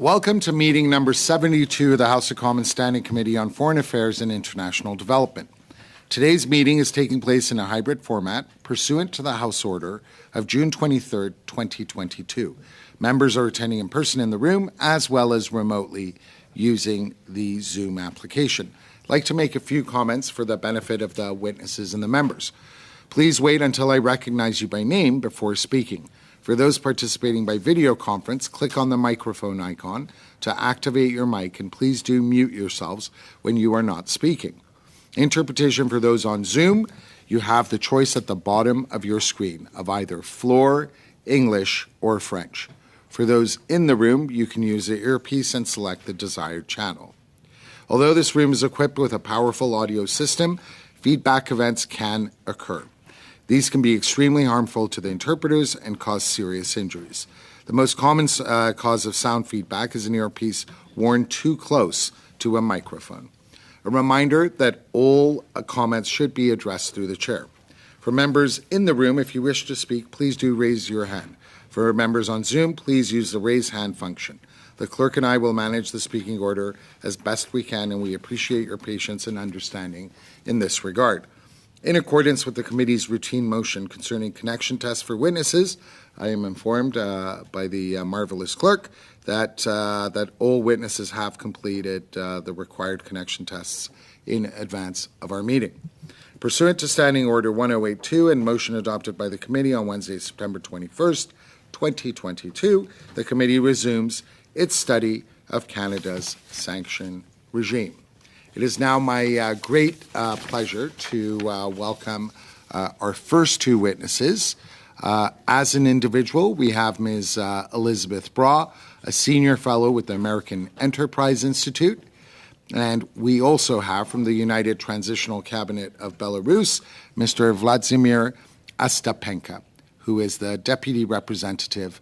Welcome to meeting number 72 of the House of Commons Standing Committee on Foreign Affairs and International Development. Today's meeting is taking place in a hybrid format pursuant to the House Order of June 23, 2022. Members are attending in person in the room as well as remotely using the Zoom application. I'd like to make a few comments for the benefit of the witnesses and the members. Please wait until I recognize you by name before speaking. For those participating by video conference, click on the microphone icon to activate your mic, and please do mute yourselves when you are not speaking. Interpretation for those on Zoom, you have the choice at the bottom of your screen of either floor, English, or French. For those in the room, you can use the earpiece and select the desired channel. Although this room is equipped with a powerful audio system, feedback events can occur. These can be extremely harmful to the interpreters and cause serious injuries. The most common cause of sound feedback is an earpiece worn too close to a microphone. A reminder that all comments should be addressed through the chair. For members in the room, if you wish to speak, please do raise your hand. For members on Zoom, please use the raise hand function. The clerk and I will manage the speaking order as best we can, and we appreciate your patience and understanding in this regard. In accordance with the committee's routine motion concerning connection tests for witnesses, I am informed by the marvelous clerk that all witnesses have completed the required connection tests in advance of our meeting. Pursuant to Standing Order 1082 and motion adopted by the committee on Wednesday, September 21st, 2022, the committee resumes its study of Canada's sanction regime. It is now my great pleasure to welcome our first two witnesses. As an individual, we have Ms. Elizabeth Braw, a senior fellow with the American Enterprise Institute. And we also have from the United Transitional Cabinet of Belarus, Mr. Vladimir Ostapenko, who is the Deputy Representative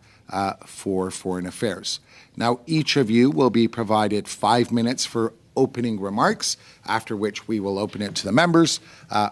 for Foreign Affairs. Now, each of you will be provided 5 minutes for opening remarks, after which we will open it to the members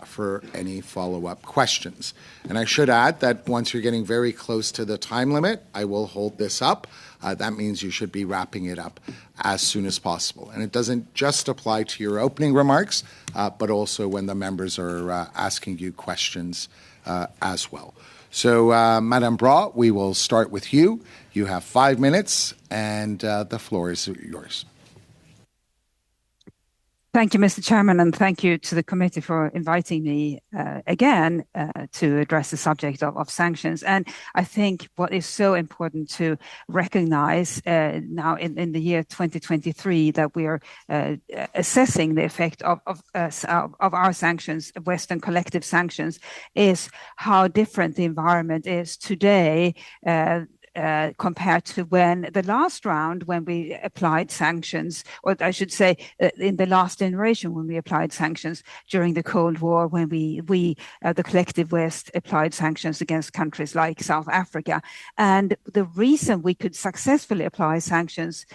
for any follow-up questions. And I should add that once you're getting very close to the time limit, I will hold this up. That means you should be wrapping it up as soon as possible. And it doesn't just apply to your opening remarks, but also when the members are asking you questions as well. So, Madame Braw, we will start with you. You have 5 minutes, and the floor is yours. Thank you, Mr. Chairman, and thank you to the committee for inviting me again to address the subject of sanctions. And I think what is so important to recognize now in the year 2023 that we are assessing the effect of our sanctions, Western collective sanctions, is how different the environment is today compared to when the last round, when we applied sanctions, or I should say in the last generation when we applied sanctions during the Cold War, when we the collective West applied sanctions against countries like South Africa. And the reason we could successfully apply sanctions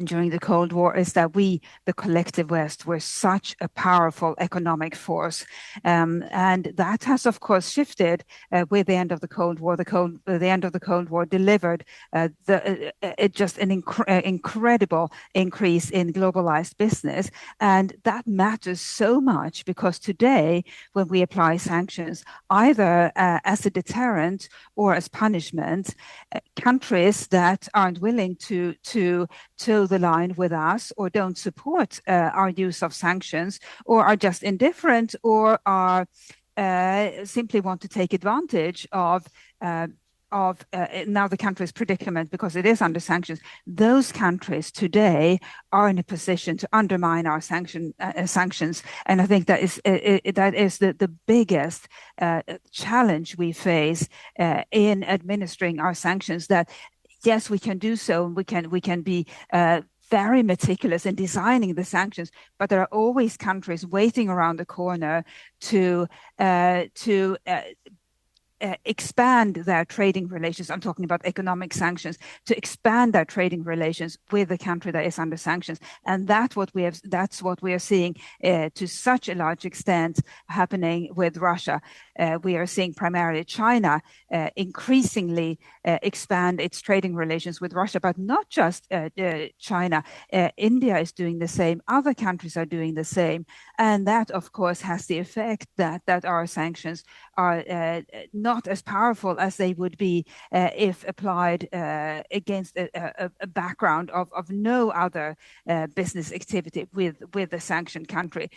during the Cold War is that we, the collective West, were such a powerful economic force. And that has, of course, shifted with the end of the Cold War. The end of the Cold War delivered just an incredible increase in globalized business. And that matters so much because today, when we apply sanctions, either as a deterrent or as punishment, countries that aren't willing to toe the line with us or don't support our use of sanctions or are just indifferent or are simply want to take advantage of now the country's predicament because it is under sanctions. Those countries today are in a position to undermine our sanctions, and I think that is the biggest challenge we face in administering our sanctions. That yes, we can do so, and we can be very meticulous in designing the sanctions, but there are always countries waiting around the corner to expand their trading relations. I'm talking about economic sanctions, to expand their trading relations with the country that is under sanctions. And that's what we are seeing to such a large extent happening with Russia. We are seeing primarily China increasingly expand its trading relations with Russia, but not just China. India is doing the same. Other countries are doing the same. And that, of course, has the effect that our sanctions are not as powerful as they would be if applied against a background of no other business activity with the sanctioned country.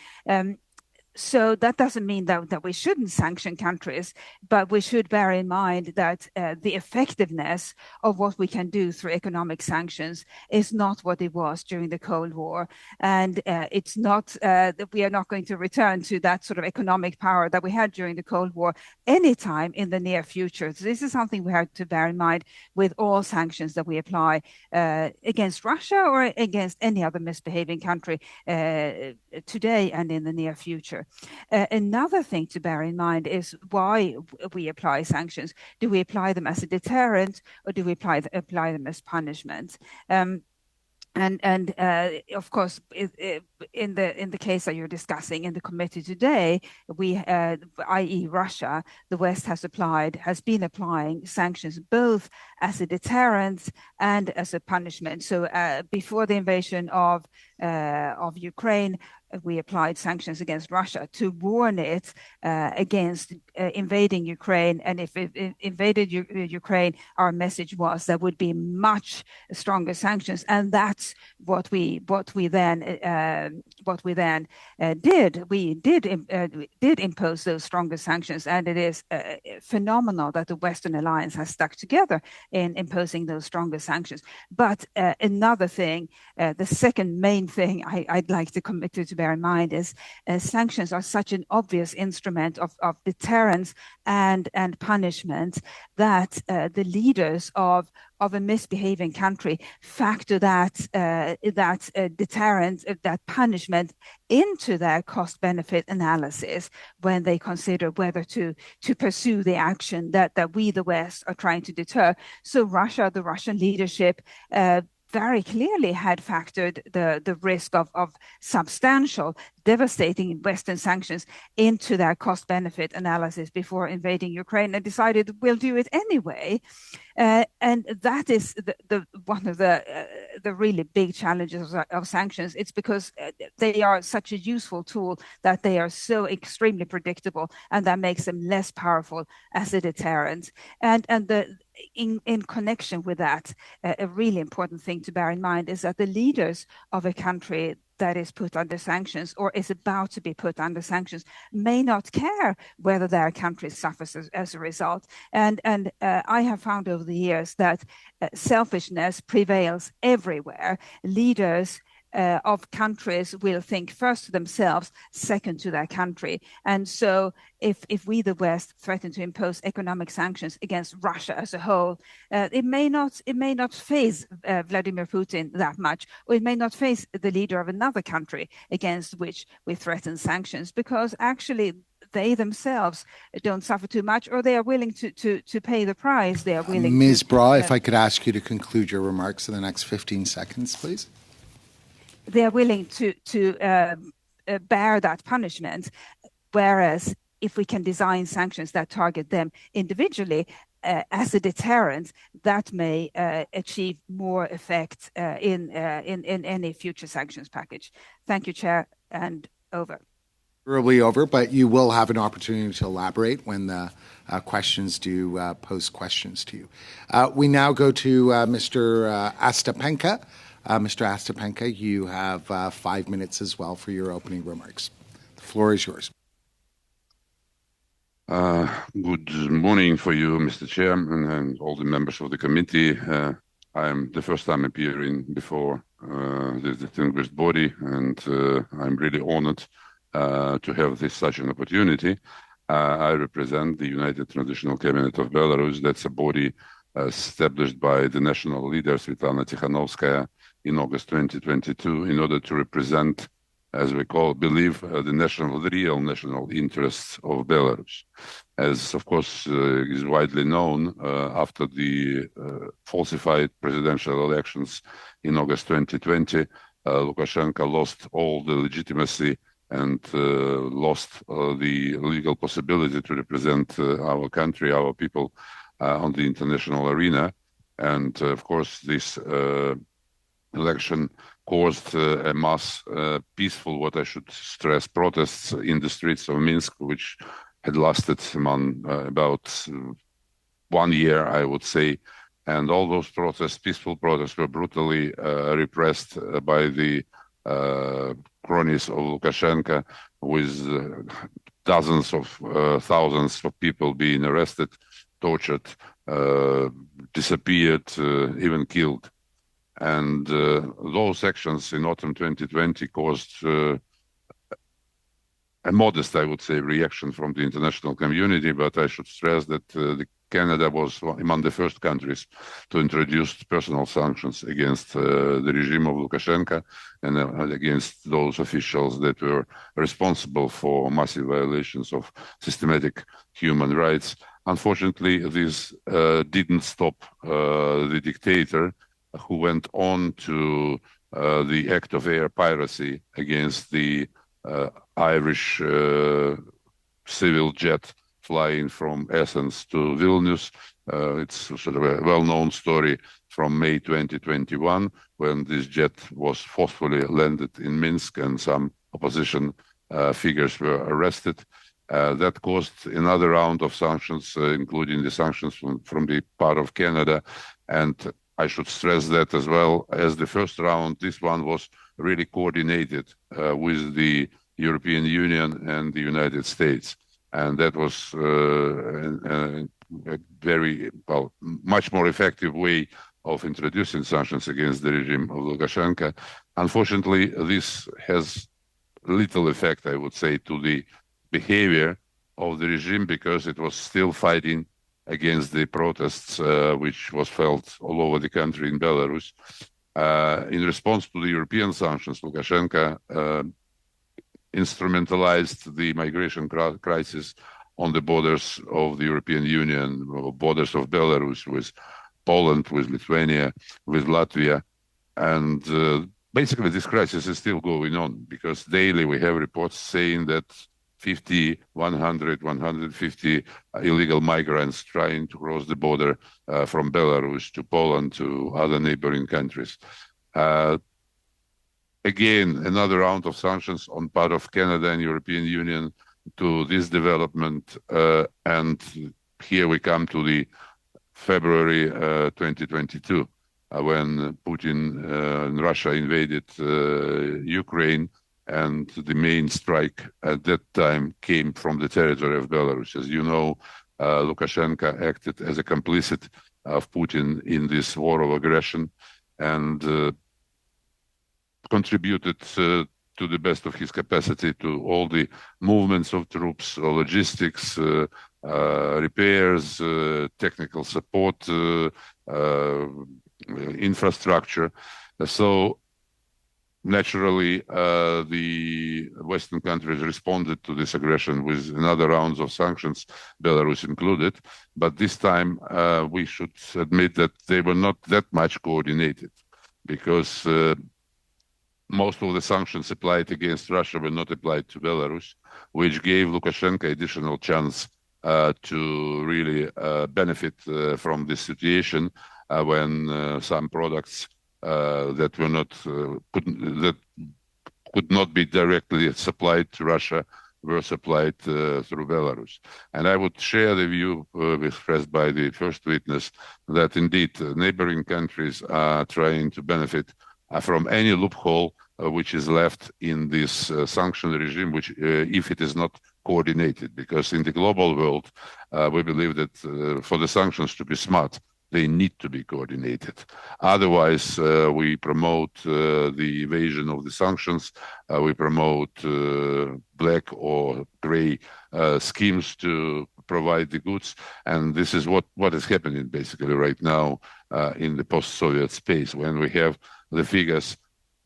So that doesn't mean that we shouldn't sanction countries, but we should bear in mind that the effectiveness of what we can do through economic sanctions is not what it was during the Cold War. And it's not that we are not going to return to that sort of economic power that we had during the Cold War anytime in the near future. So this is something we have to bear in mind with all sanctions that we apply against Russia or against any other misbehaving country today and in the near future. Another thing to bear in mind is why we apply sanctions. Do we apply them as a deterrent, or do we apply them as punishment? And of course, in the case that you're discussing in the committee today, we, i.e., Russia, the West has been applying sanctions both as a deterrent and as a punishment. So before the invasion of Ukraine, we applied sanctions against Russia to warn it against invading Ukraine. And if it invaded Ukraine, our message was there would be much stronger sanctions. And that's what we then did. We did impose those stronger sanctions, and it is phenomenal that the Western alliance has stuck together in imposing those stronger sanctions. But another thing, the second main thing I'd like the committee to bear in mind is sanctions are such an obvious instrument of deterrence and punishment that the leaders of a misbehaving country factor that deterrence, that punishment into their cost-benefit analysis when they consider whether to pursue the action that we, the West, are trying to deter. So the Russian leadership very clearly had factored the risk of substantial, devastating Western sanctions into their cost-benefit analysis before invading Ukraine, and decided we'll do it anyway. And that is one of the really big challenges of sanctions. It's because they are such a useful tool that they are so extremely predictable, and that makes them less powerful as a deterrent. And in connection with that, a really important thing to bear in mind is that the leaders of a country that is put under sanctions or is about to be put under sanctions may not care whether their country suffers as a result. And I have found over the years that selfishness prevails everywhere. Leaders of countries will think first to themselves, second to their country. And so if we, the West, threaten to impose economic sanctions against Russia as a whole, it may not faze Vladimir Putin that much, or it may not faze the leader of another country against which we threaten sanctions, because actually they themselves don't suffer too much, or they are willing to pay the price. They are willing Ms. Bra, if I could ask you to conclude your remarks in the next 15 seconds, please. They are willing to bear that punishment, whereas if we can design sanctions that target them individually as a deterrent, that may achieve more effect in any future sanctions package. Thank you, Chair, and over. Probably over, but you will have an opportunity to elaborate when the questions do pose questions to you. We now go to Mr. Ostapenko. Mr. Ostapenko, you have 5 minutes as well for your opening remarks. The floor is yours. Good morning for you, Mr. Chairman, and all the members of the committee. I'm the first time appearing before this distinguished body, and I'm really honored to have such an opportunity. I represent the United Transitional Cabinet of Belarus. That's a body established by the national leader Svetlana Tikhanovskaya in August 2022 in order to represent, as we believe, the real national interests of Belarus. as of course is widely known, after the falsified presidential elections in August 2020, Lukashenko lost all the legitimacy and lost the legal possibility to represent our country, our people on the international arena. And of course, this election caused a mass peaceful, what I should stress, protests in the streets of Minsk, which had lasted about 1 year, I would say. And all those protests, peaceful protests, were brutally repressed by the cronies of Lukashenko, with dozens of thousands of people being arrested, tortured, disappeared, even killed. And those actions in autumn 2020 caused a modest, I would say, reaction from the international community, but I should stress that Canada was among the first countries to introduce personal sanctions against the regime of Lukashenko and against those officials that were responsible for massive violations of systematic human rights. Unfortunately, this didn't stop the dictator, who went on to the act of air piracy against the Irish civil jet flying from Athens to Vilnius. It's sort of a well-known story from May 2021, when this jet was forcefully landed in Minsk and some opposition figures were arrested. That caused another round of sanctions, including the sanctions from the part of Canada. And I should stress that as well as the first round, this one was really coordinated with the European Union and the United States. And that was a very, much more effective way of introducing sanctions against the regime of Lukashenko. Unfortunately, this has little effect, I would say, to the behavior of the regime, because it was still fighting against the protests, which was felt all over the country in Belarus. In response to the European sanctions, Lukashenko instrumentalized the migration crisis on the borders of the European Union, borders of Belarus, with Poland, with Lithuania, with Latvia. And basically this crisis is still going on, because daily we have reports saying that 50, 100, 150 illegal migrants trying to cross the border from Belarus to Poland to other neighboring countries. Again, another round of sanctions on part of Canada and European Union to this development. And here we come to the February 2022, when Putin and Russia invaded Ukraine, and the main strike at that time came from the territory of Belarus. As you know, Lukashenko acted as a complicit of Putin in this war of aggression, and contributed to the best of his capacity to all the movements of troops, logistics, repairs, technical support, infrastructure. So naturally, the Western countries responded to this aggression with another rounds of sanctions, Belarus included. But this time, we should admit that they were not that much coordinated, because most of the sanctions applied against Russia were not applied to Belarus, which gave Lukashenko additional chance to really benefit from this situation when some products that were not that could not be directly supplied to Russia were supplied through Belarus. And I would share the view expressed by the first witness that indeed neighboring countries are trying to benefit from any loophole which is left in this sanction regime, which if it is not coordinated, because in the global world, we believe that for the sanctions to be smart, they need to be coordinated. Otherwise, we promote the evasion of the sanctions. We promote black or gray schemes to provide the goods. And this is what is happening basically right now in the post-Soviet space, when we have the figures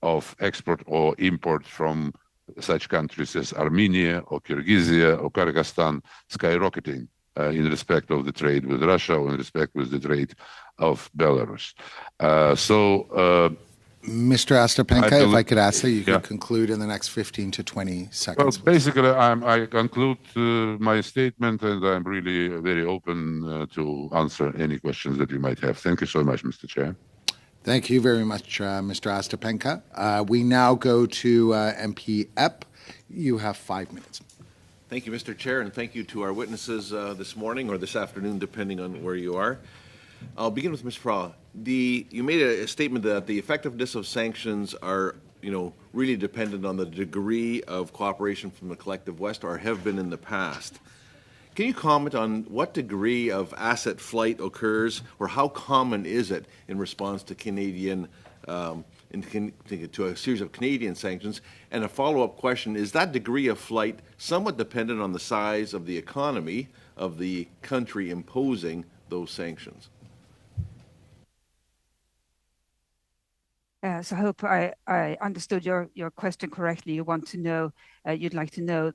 of export or import from such countries as Armenia or Kyrgyzia or Kyrgyzstan skyrocketing. in respect of the trade with Russia or in respect with the trade of Belarus. Mr. Ostapenko, if I could ask that you Yeah. could conclude in the next 15 to 20 Well, seconds. basically, I conclude my statement, and I'm really very open to answer any questions that you might have. Thank you so much, Mr. Chair. Thank you very much, Mr. Ostapenko. We now go to MP Epp. You have 5 minutes. Thank you, Mr. Chair, and thank you to our witnesses this morning or this afternoon, depending on where you are. I'll begin with Ms. Frau. You made a statement that the effectiveness of sanctions are, really dependent on the degree of cooperation from the collective West, or have been in the past. Can you comment on what degree of asset flight occurs, or how common is it in response to to a series of Canadian sanctions? And a follow-up question, is that degree of flight somewhat dependent on the size of the economy of the country imposing those sanctions? So I hope I understood your question correctly. You want to know, you'd like to know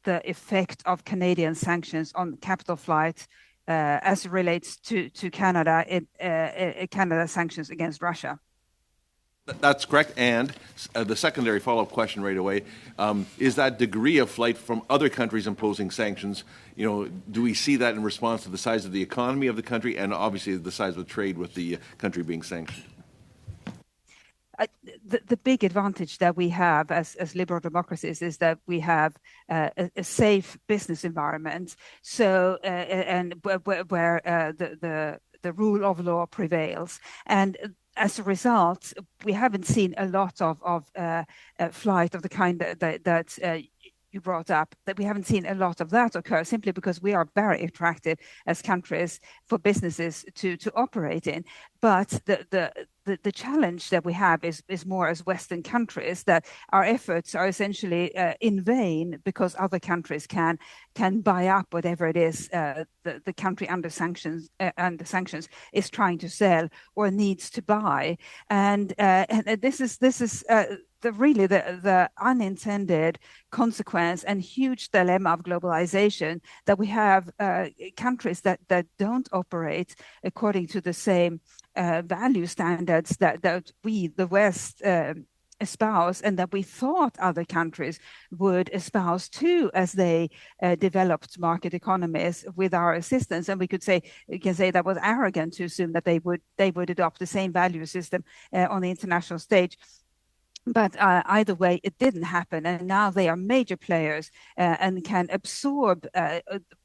the effect of Canadian sanctions on capital flight as it relates to Canada, Canada sanctions against Russia. That's correct. And the secondary follow-up question right away, is that degree of flight from other countries imposing sanctions, do we see that in response to the size of the economy of the country and obviously the size of the trade with the country being sanctioned? The big advantage that we have as liberal democracies is that we have a safe business environment. So and where the rule of law prevails, and as a result, we haven't seen a lot of flight of the kind that you brought up, that we haven't seen a lot of that occur simply because we are very attractive as countries for businesses to operate in. But the challenge that we have is more as Western countries, that our efforts are essentially in vain because other countries can buy up whatever it is the country under sanctions is trying to sell or needs to buy, and this is the unintended consequence and huge dilemma of globalization, that we have countries that don't operate according to the same value standards that we, the West, espouse, and that we thought other countries would espouse too as they developed market economies with our assistance. And we can say that was arrogant to assume that they would adopt the same value system on the international stage. But either way, it didn't happen, and now they are major players and can absorb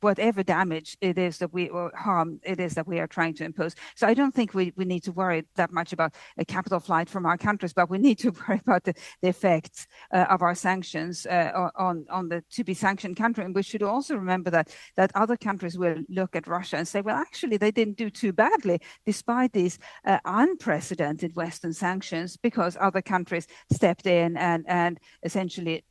whatever damage it is that or harm it is that we are trying to impose. So I don't think we need to worry that much about a capital flight from our countries, but we need to worry about the effects of our sanctions on the to-be sanctioned country. And we should also remember that other countries will look at Russia and say, well, actually, they didn't do too badly despite these unprecedented Western sanctions, because other countries stepped in and essentially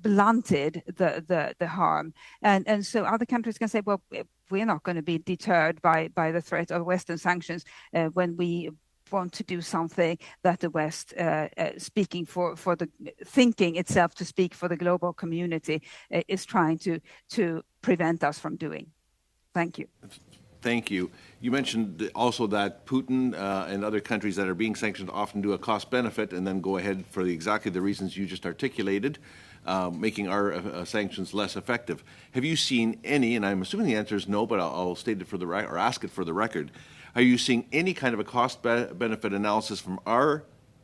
blunted the harm. And so other countries can say, well, we're not going to be deterred by the threat of Western sanctions when we want to do something that the West, speaking for the thinking itself to speak for the global community, is trying to prevent us from doing. Thank you. Thank you. You mentioned also that Putin and other countries that are being sanctioned often do a cost-benefit and then go ahead for exactly the reasons you just articulated, making our sanctions less effective. Have you seen any, and I'm assuming the answer is no, but I'll state it for the record, or ask it for the record, are you seeing any kind of a cost-benefit analysis from our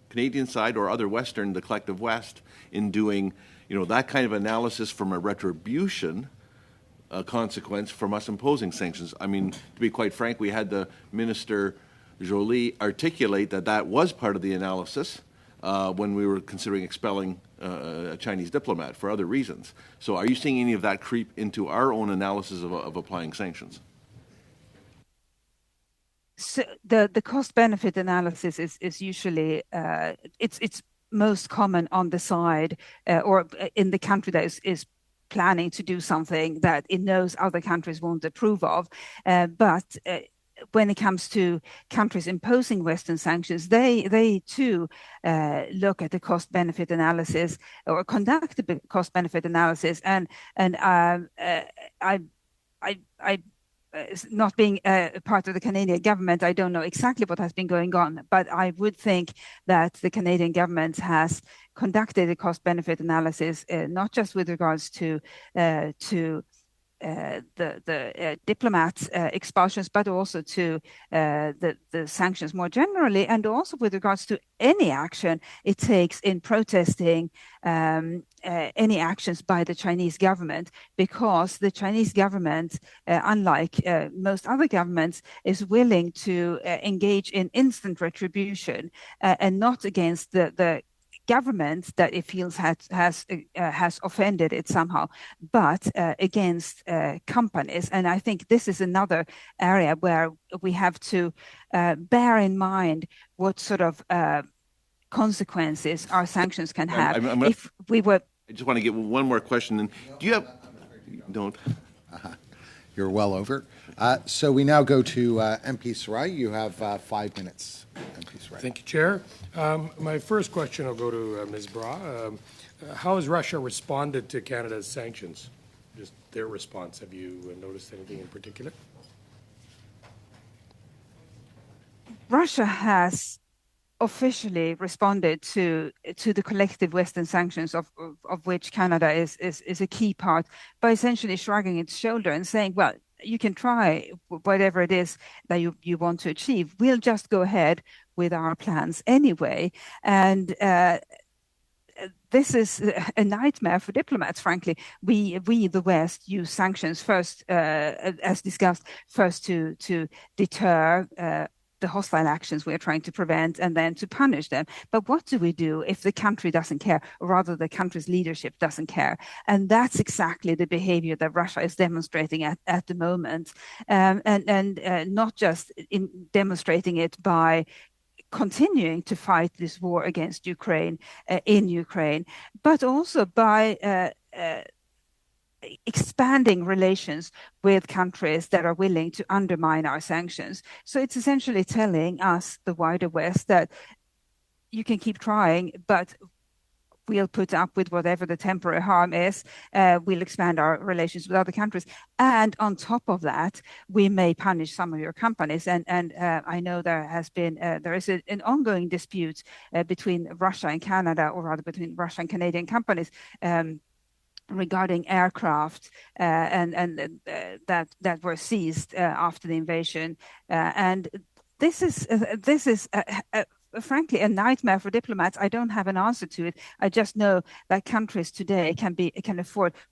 Canadian side or other Western, the collective West, in doing that kind of analysis from a retribution consequence from us imposing sanctions? I mean, to be quite frank, we had the Minister Joly articulate that was part of the analysis when we were considering expelling a Chinese diplomat for other reasons. So are you seeing any of that creep into our own analysis of applying sanctions? So the cost-benefit analysis is usually it's most common on the side or in the country that is planning to do something that it knows other countries won't approve of. But when it comes to countries imposing Western sanctions, they too look at the cost-benefit analysis or conduct the cost-benefit analysis. And not being part of the Canadian government, I don't know exactly what has been going on, but I would think that the Canadian government has conducted a cost-benefit analysis, not just with regards to the diplomats' expulsions, but also to the sanctions more generally, and also with regards to any action it takes in protesting any actions by the Chinese government, because the Chinese government, unlike most other governments, is willing to engage in instant retribution and not against the government that it feels has offended it somehow, but against companies. And I think this is another area where we have to bear in mind what sort of consequences our sanctions can have. If we were, I just want to get one more question. And do you have? Don't. You're well over. So we now go to MP Sarai. You have 5 minutes, MP Sarai. Thank you, Chair. My first question will go to Ms. Bra. How has Russia responded to Canada's sanctions? Just their response. Have you noticed anything in particular? Russia has officially responded to the collective Western sanctions, of which Canada is a key part, by essentially shrugging its shoulder and saying, well, you can try whatever it is that you want to achieve. We'll just go ahead with our plans anyway. And this is a nightmare for diplomats, frankly. We the West, use sanctions first, as discussed, first to deter the hostile actions we are trying to prevent, and then to punish them. But what do we do if the country doesn't care, or rather the country's leadership doesn't care? And that's exactly the behavior that Russia is demonstrating at the moment, and not just in demonstrating it by continuing to fight this war against Ukraine in Ukraine, but also by expanding relations with countries that are willing to undermine our sanctions. So it's essentially telling us, the wider West, that you can keep trying, but we'll put up with whatever the temporary harm is. We'll expand our relations with other countries. And on top of that, we may punish some of your companies. And I know there is an ongoing dispute between Russia and Canada, or rather between Russia and Canadian companies, regarding aircraft that were seized after the invasion, and this is frankly a nightmare for diplomats. I don't have an answer to it. I just know that countries today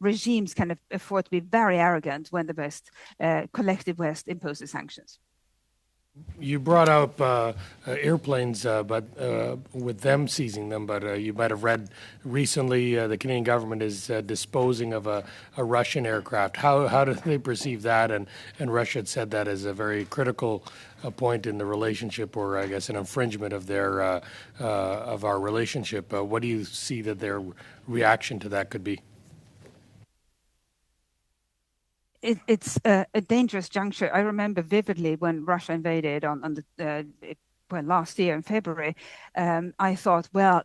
regimes can afford to be very arrogant when the West, collective West, imposes sanctions. You brought up airplanes, but with them seizing them. But you might have read recently the Canadian government is disposing of a Russian aircraft. How do they perceive that? And Russia had said that as a very critical point in the relationship, or I guess an infringement of their of our relationship. What do you see that their reaction to that could be? It's a dangerous juncture. I remember vividly when Russia invaded on last year in February. I thought, well,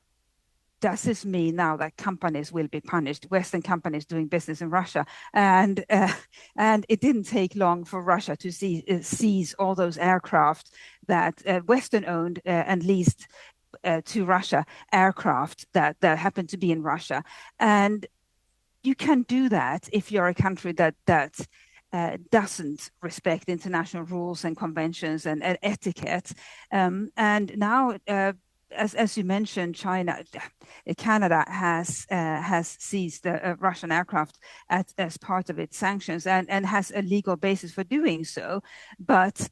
does this mean now that companies will be punished, Western companies doing business in Russia? And it didn't take long for Russia to seize all those aircraft that Western owned and leased to Russia, aircraft that happened to be in Russia. And you can do that if you're a country that doesn't respect international rules and conventions and etiquette. And now, as you mentioned, Canada has seized Russian aircraft as part of its sanctions, and has a legal basis for doing so. But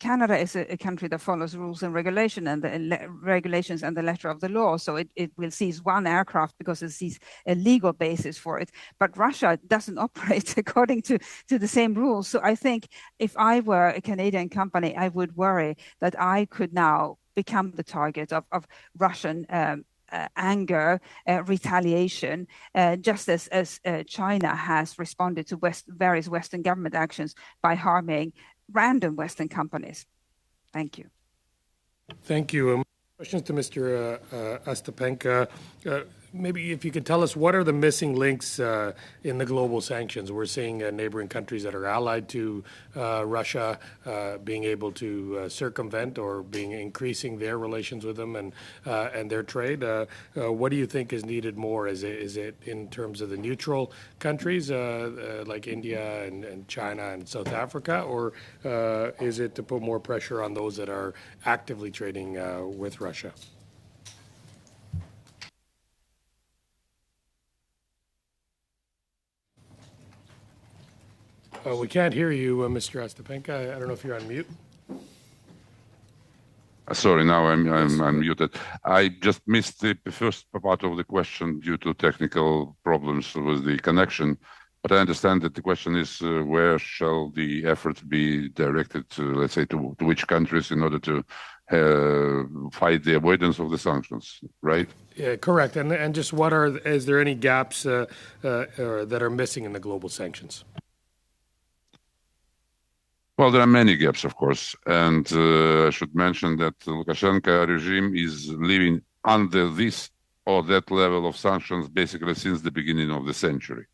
Canada is a country that follows rules and regulation and the regulations and the letter of the law. So it will seize one aircraft because it sees a legal basis for it. But Russia doesn't operate according to the same rules. So I think if I were a Canadian company, I would worry that I could now become the target of Russian anger, retaliation, just as China has responded to various Western government actions by harming random Western companies. Thank you. Thank you. Questions to Mr. Ostapenko. Maybe if you could tell us what are the missing links in the global sanctions? We're seeing neighboring countries that are allied to Russia being able to circumvent or increasing their relations with them and their trade. What do you think is needed more? Is it in terms of the neutral countries like India and China and South Africa, or is it to put more pressure on those that are actively trading with Russia? We can't hear you, Mr. Ostapenko. I don't know if you're on mute. Sorry, now I'm muted. I just missed the first part of the question due to technical problems with the connection. But I understand that the question is where shall the efforts be directed to, let's say, to which countries in order to fight the avoidance of the sanctions, right? Yeah, correct. And just is there any gaps that are missing in the global sanctions? Well, there are many gaps, of course, and I should mention that the Lukashenko regime is living under this or that level of sanctions basically since the beginning of the century.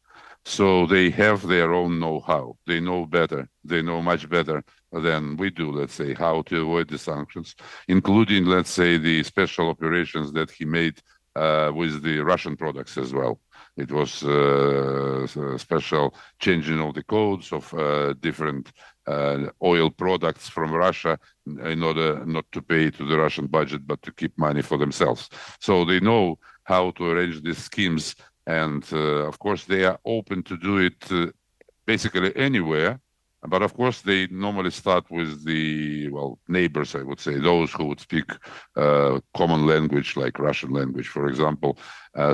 So they have their own know-how. They know better. They know much better than we do, let's say, how to avoid the sanctions, including, let's say, the special operations that he made with the Russian products as well. It was a special changing of the codes of different oil products from Russia in order not to pay to the Russian budget, but to keep money for themselves. So they know how to arrange these schemes. And of course, they are open to do it basically anywhere. But of course, they normally start with the, neighbors, I would say, those who would speak common language, like Russian language, for example.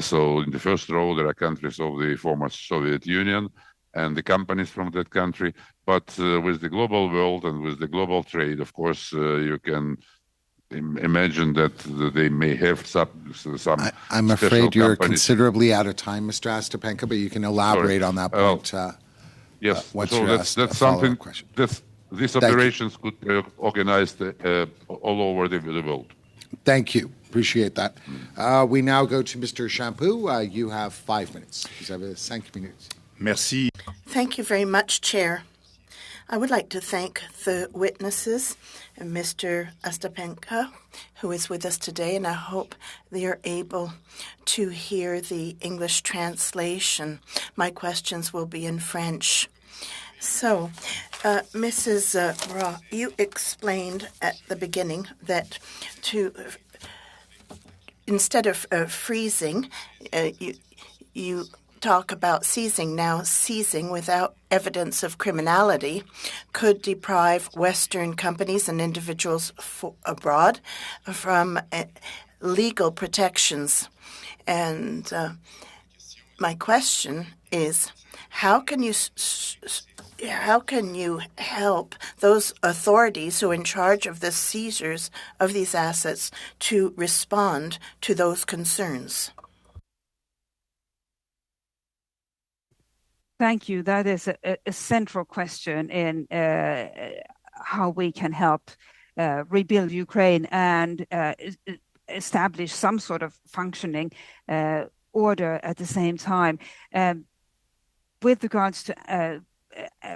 So in the first row, there are countries of the former Soviet Union and the companies from that country. But with the global world and with the global trade, of course, you can imagine that they may have some I'm afraid you're considerably out of time, Mr. Ostapenko, but you can elaborate on that point. Yes, what's so your that's something. Question? These operations could be organized all over the world. Thank you. Appreciate that. We now go to Mr. Shampoo. You have 5 minutes. Vous avez 5 minutes. Merci. Thank you very much, Chair. I would like to thank the witnesses, Mr. Ostapenko, who is with us today, and I hope they are able to hear the English translation. My questions will be in French. So, Mrs. Ra, you explained at the beginning that instead of freezing, you talk about seizing. Now, seizing without evidence of criminality could deprive Western companies and individuals abroad from legal protections. And my question is, how can you help those authorities who are in charge of the seizures of these assets to respond to those concerns? Thank you. That is a central question in how we can help rebuild Ukraine and establish some sort of functioning order at the same time. With regards to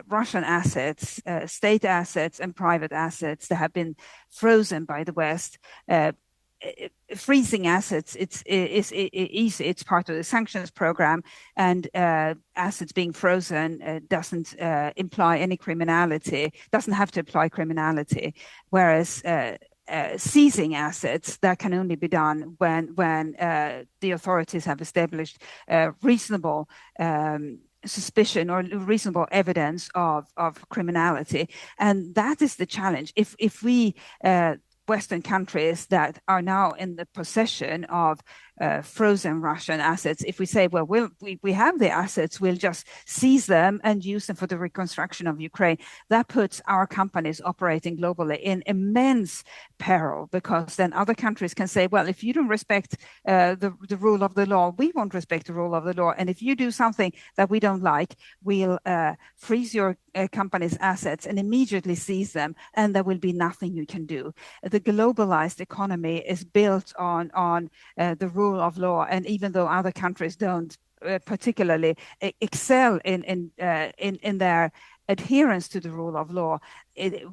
Russian assets, state assets and private assets that have been frozen by the West, freezing assets, it's easy. It's part of the sanctions program, and assets being frozen doesn't imply any criminality, doesn't have to imply criminality, whereas seizing assets, that can only be done when the authorities have established reasonable suspicion or reasonable evidence of criminality. And that is the challenge. If we Western countries that are now in the possession of frozen Russian assets, if we say, well, we have the assets, we'll just seize them and use them for the reconstruction of Ukraine, that puts our companies operating globally in immense peril, because then other countries can say, well, if you don't respect the rule of the law, we won't respect the rule of the law. And if you do something that we don't like, we'll freeze your company's assets and immediately seize them, and there will be nothing you can do. The globalized economy is built on the rule rule of law, and even though other countries don't particularly excel in their adherence to the rule of law,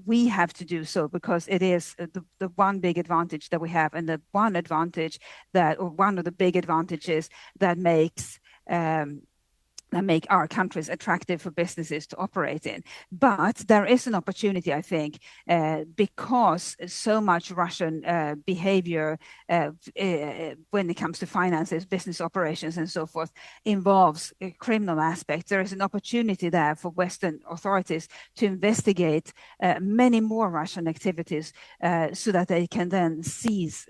we have to do so because it is the one big advantage that we have, and the one advantage that, or one of the big advantages that make our countries attractive for businesses to operate in. But there is an opportunity, I think, because so much Russian behavior when it comes to finances, business operations, and so forth, involves criminal aspects. There is an opportunity there for Western authorities to investigate many more Russian activities so that they can then seize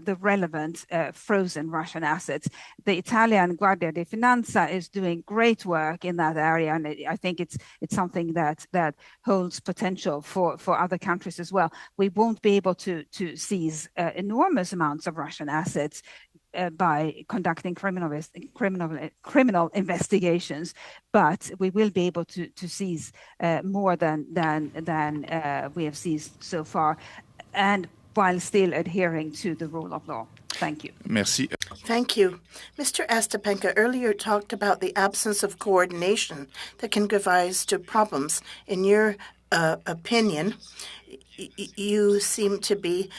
the relevant frozen Russian assets. The Italian Guardia di Finanza is doing great work in that area, and I think it's something that holds potential for other countries as well. We won't be able to seize enormous amounts of Russian assets by conducting criminal investigations, but we will be able to seize more than we have seized so far, and while still adhering to the rule of law. Thank you. Merci. Thank you. Mr. Ostapenko earlier talked about the absence of coordination that can give rise to problems. In your opinion, you seem to be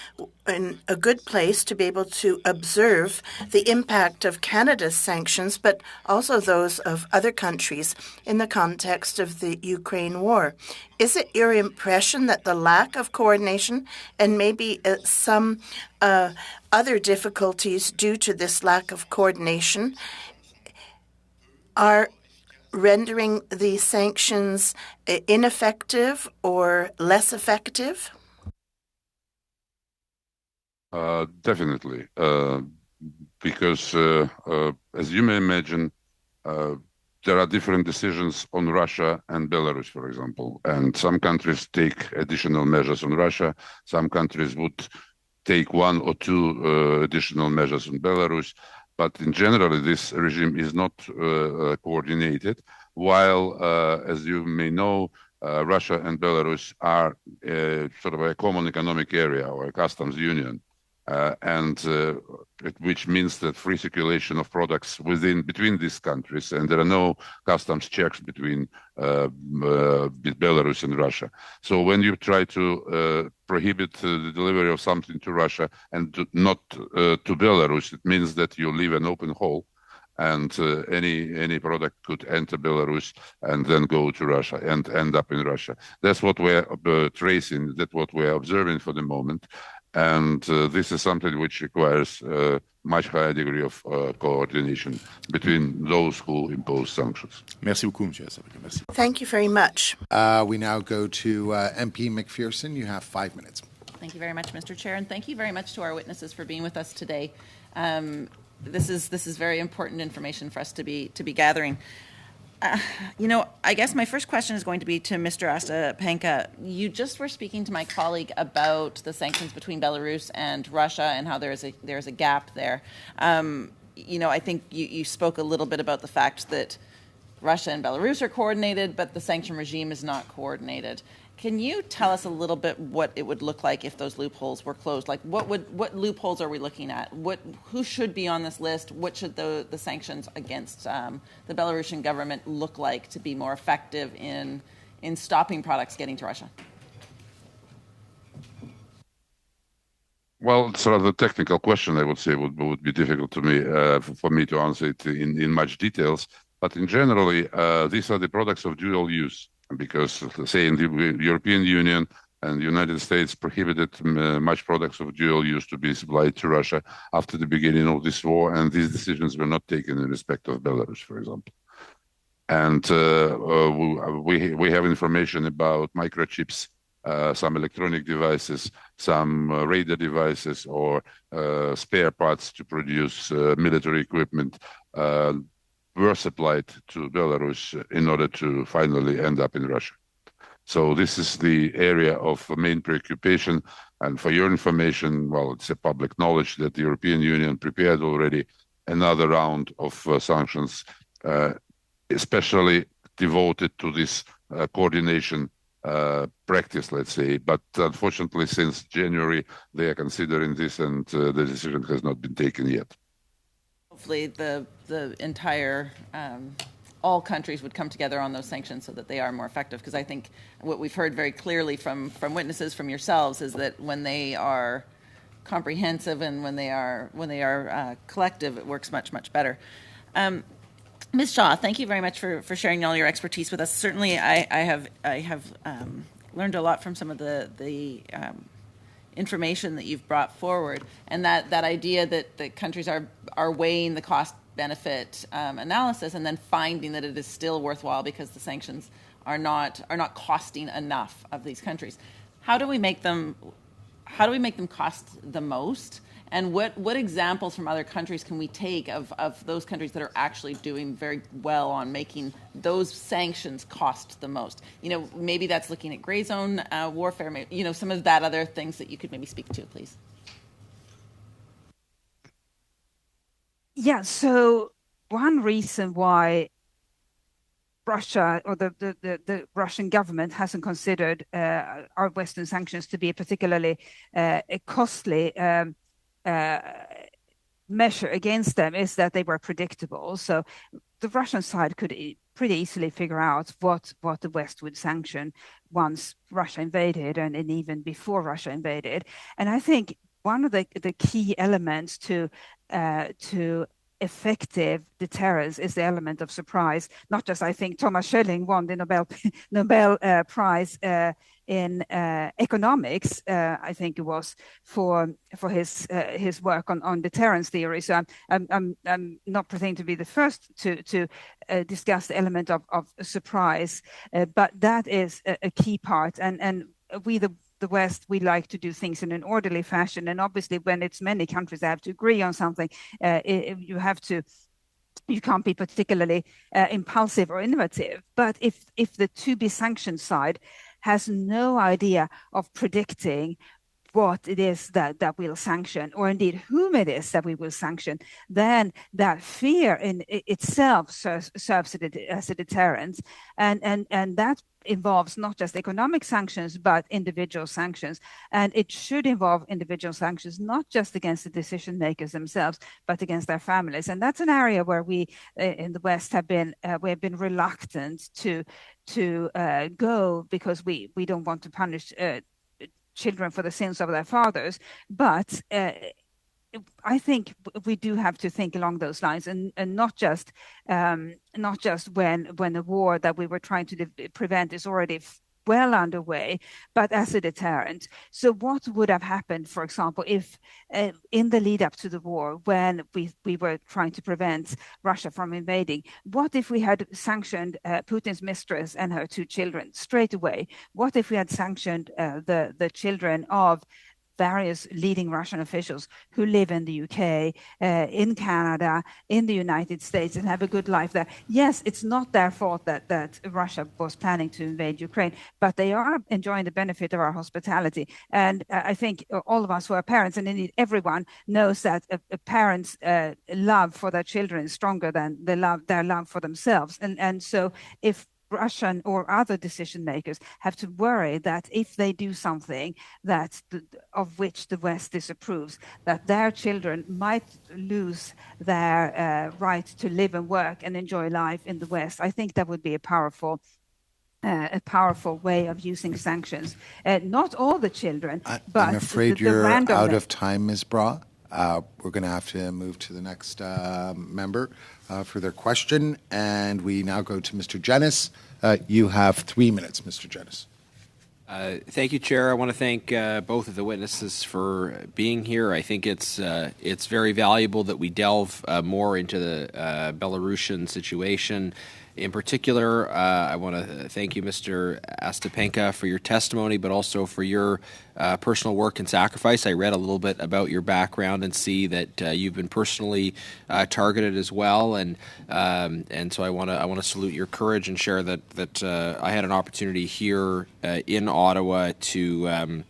in a good place to be able to observe the impact of Canada's sanctions, but also those of other countries in the context of the Ukraine war. Is it your impression that the lack of coordination and maybe some other difficulties due to this lack of coordination are rendering the sanctions ineffective or less effective? Definitely, because as you may imagine, there are different decisions on Russia and Belarus, for example, and some countries take additional measures on Russia. Some countries would take one or two additional measures on Belarus. But in general, this regime is not coordinated, while, as you may know, Russia and Belarus are sort of a common economic area or a customs union, which means that free circulation of products between these countries, and there are no customs checks between Belarus and Russia. So when you try to prohibit the delivery of something to Russia and not to Belarus, it means that you leave an open hole, and any product could enter Belarus and then go to Russia and end up in Russia. That's what we're tracing, that's what we're observing for the moment. And this is something which requires a much higher degree of coordination between those who impose sanctions. Merci beaucoup, Monsieur Ostapenko. Merci. Thank you very much. We now go to MP McPherson. You have 5 minutes. Thank you very much, Mr. Chair, and thank you very much to our witnesses for being with us today. This is very important information for us to be gathering. I guess my first question is going to be to Mr. Ostapenko. You just were speaking to my colleague about the sanctions between Belarus and Russia and how there's a gap there. I think you spoke a little bit about the fact that Russia and Belarus are coordinated, but the sanction regime is not coordinated. Can you tell us a little bit what it would look like if those loopholes were closed? Like, what loopholes are we looking at? Who should be on this list? What should the sanctions against the Belarusian government look like to be more effective in stopping products getting to Russia? Well, sort of a technical question, I would say, would be difficult to me for me to answer it in much details. But in generally, these are the products of dual use. Because, say, in the European Union and the United States prohibited much products of dual use to be supplied to Russia after the beginning of this war, and these decisions were not taken in respect of Belarus, for example. And we have information about microchips, some electronic devices, some radar devices, or spare parts to produce military equipment were supplied to Belarus in order to finally end up in Russia. So this is the area of main preoccupation. And for your information, well, it's a public knowledge that the European Union prepared already another round of sanctions, especially devoted to this coordination practice, let's say. But unfortunately, since January, they are considering this, and the decision has not been taken yet. hopefully the entire all countries would come together on those sanctions so that they are more effective. Because I think what we've heard very clearly from witnesses, from yourselves, is that when they are comprehensive and when they are collective, it works much, much better. Ms. Shaw, thank you very much for sharing all your expertise with us. Certainly, I have learned a lot from some of the information that you've brought forward, and that idea that the countries are weighing the cost-benefit analysis and then finding that it is still worthwhile because the sanctions are not costing enough of these countries. How do we make them cost the most? And what examples from other countries can we take of those countries that are actually doing very well on making those sanctions cost the most? Maybe that's looking at gray zone warfare, some of that other things that you could maybe speak to, please. Yeah, so one reason why Russia or the Russian government hasn't considered our Western sanctions to be a particularly costly measure against them is that they were predictable. So the Russian side could pretty easily figure out what the West would sanction once Russia invaded and even before Russia invaded. And I think one of the key elements to effective deterrence is the element of surprise. Not just, I think Thomas Schelling won the Nobel Prize in economics, I think it was, for his work on deterrence theory. So I'm not pretending to be the first to discuss the element of surprise, but that is a key part. And we the West, we like to do things in an orderly fashion, and obviously when it's many countries that have to agree on something, you can't be particularly impulsive or innovative. But if the to-be sanctioned side has no idea of predicting what it is that we'll sanction, or indeed whom it is that we will sanction, then that fear in itself serves as a deterrent, and that involves not just economic sanctions but individual sanctions, and it should involve individual sanctions not just against the decision makers themselves but against their families. And that's an area where we in the West have been reluctant to go, because we don't want to punish children for the sins of their fathers. But I think we do have to think along those lines, and not just when the war that we were trying to prevent is already well underway, but as a deterrent. So what would have happened, for example, if in the lead up to the war, when we were trying to prevent Russia from invading, what if we had sanctioned Putin's mistress and her 2 children straight away? What if we had sanctioned the children of various leading Russian officials who live in the UK, in Canada, in the United States, and have a good life there? Yes, it's not their fault that Russia was planning to invade Ukraine, but they are enjoying the benefit of our hospitality. And I think all of us who are parents, and indeed everyone, knows that a parent's love for their children is stronger than their love for themselves. And so if Russian or other decision makers have to worry that if they do something of which the West disapproves, that their children might lose their right to live and work and enjoy life in the West, I think that would be a powerful way of using sanctions. Not all the children, but I'm afraid you're out of time, Ms. Bra. We're going to have to move to the next member for their question. And we now go to Mr. Jennis. You have 3 minutes, Mr. Jennis. Thank you, Chair. I want to thank both of the witnesses for being here. I think it's very valuable that we delve more into the Belarusian situation. In particular, I want to thank you, Mr. Ostapenko, for your testimony, but also for your personal work and sacrifice. I read a little bit about your background and see that you've been personally targeted as well, and so I want to salute your courage and share that I had an opportunity here in Ottawa to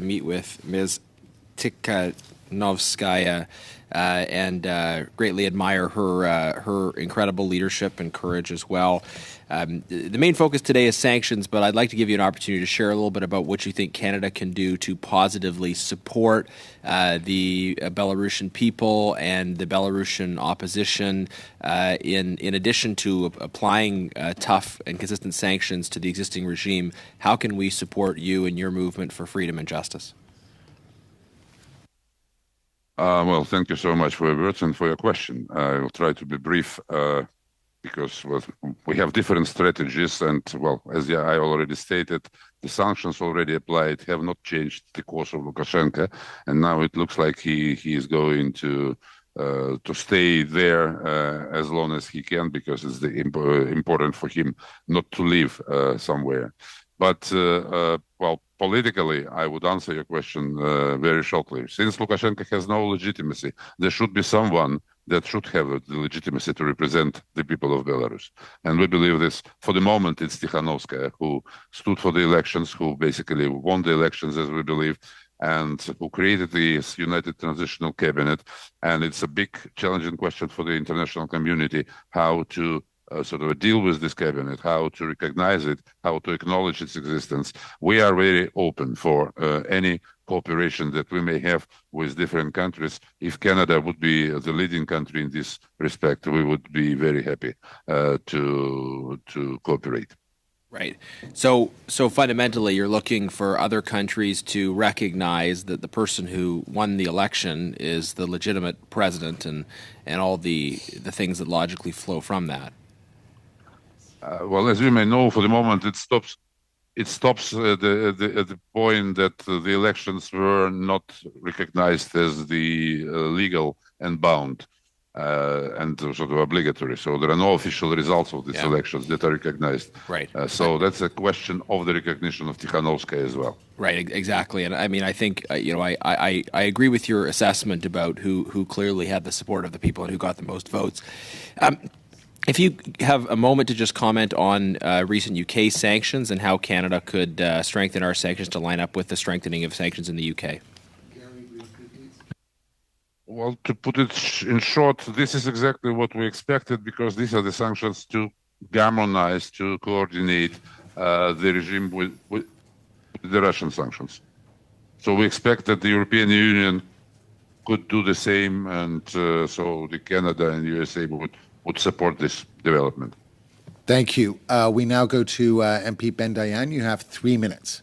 meet with Ms. Tikhanovskaya and greatly admire her incredible leadership and courage as well. The main focus today is sanctions, but I'd like to give you an opportunity to share a little bit about what you think Canada can do to positively support the Belarusian people and the Belarusian opposition in addition to applying tough and consistent sanctions to the existing regime. How can we support you in your movement for freedom and justice? Well, thank you so much for your words and for your question. I will try to be brief because we have different strategies and, well, as I already stated, the sanctions already applied have not changed the course of Lukashenko, and now it looks like he is going to stay there as long as he can, because it's important for him not to leave somewhere. But, well, politically, I would answer your question very shortly. Since Lukashenko has no legitimacy, there should be someone that should have the legitimacy to represent the people of Belarus. And we believe this, for the moment, it's Tikhanovskaya, who stood for the elections, who basically won the elections, as we believe, and who created the United Transitional Cabinet. And it's a big challenging question for the international community, how to sort of deal with this cabinet, how to recognize it, how to acknowledge its existence. We are very open for any cooperation that we may have with different countries. If Canada would be the leading country in this respect, we would be very happy to cooperate. Right. So fundamentally, you're looking for other countries to recognize that the person who won the election is the legitimate president and all the things that logically flow from that. Well, as you may know, for the moment, it stops at the point that the elections were not recognized as the legal and bound and sort of obligatory. So there are no official results of these elections that are recognized. Right. So that's a question of the recognition of Tikhanovskaya as well. Right, exactly. And I mean, I think, I agree with your assessment about who clearly had the support of the people and who got the most votes. If you have a moment to just comment on recent UK sanctions and how Canada could strengthen our sanctions to line up with the strengthening of sanctions in the UK. Well, to put it in short, this is exactly what we expected, because these are the sanctions to harmonize, to coordinate the regime with the Russian sanctions. So we expect that the European Union could do the same, and so the Canada and USA would support this development. Thank you. We now go to MP Ben Dayan. You have 3 minutes.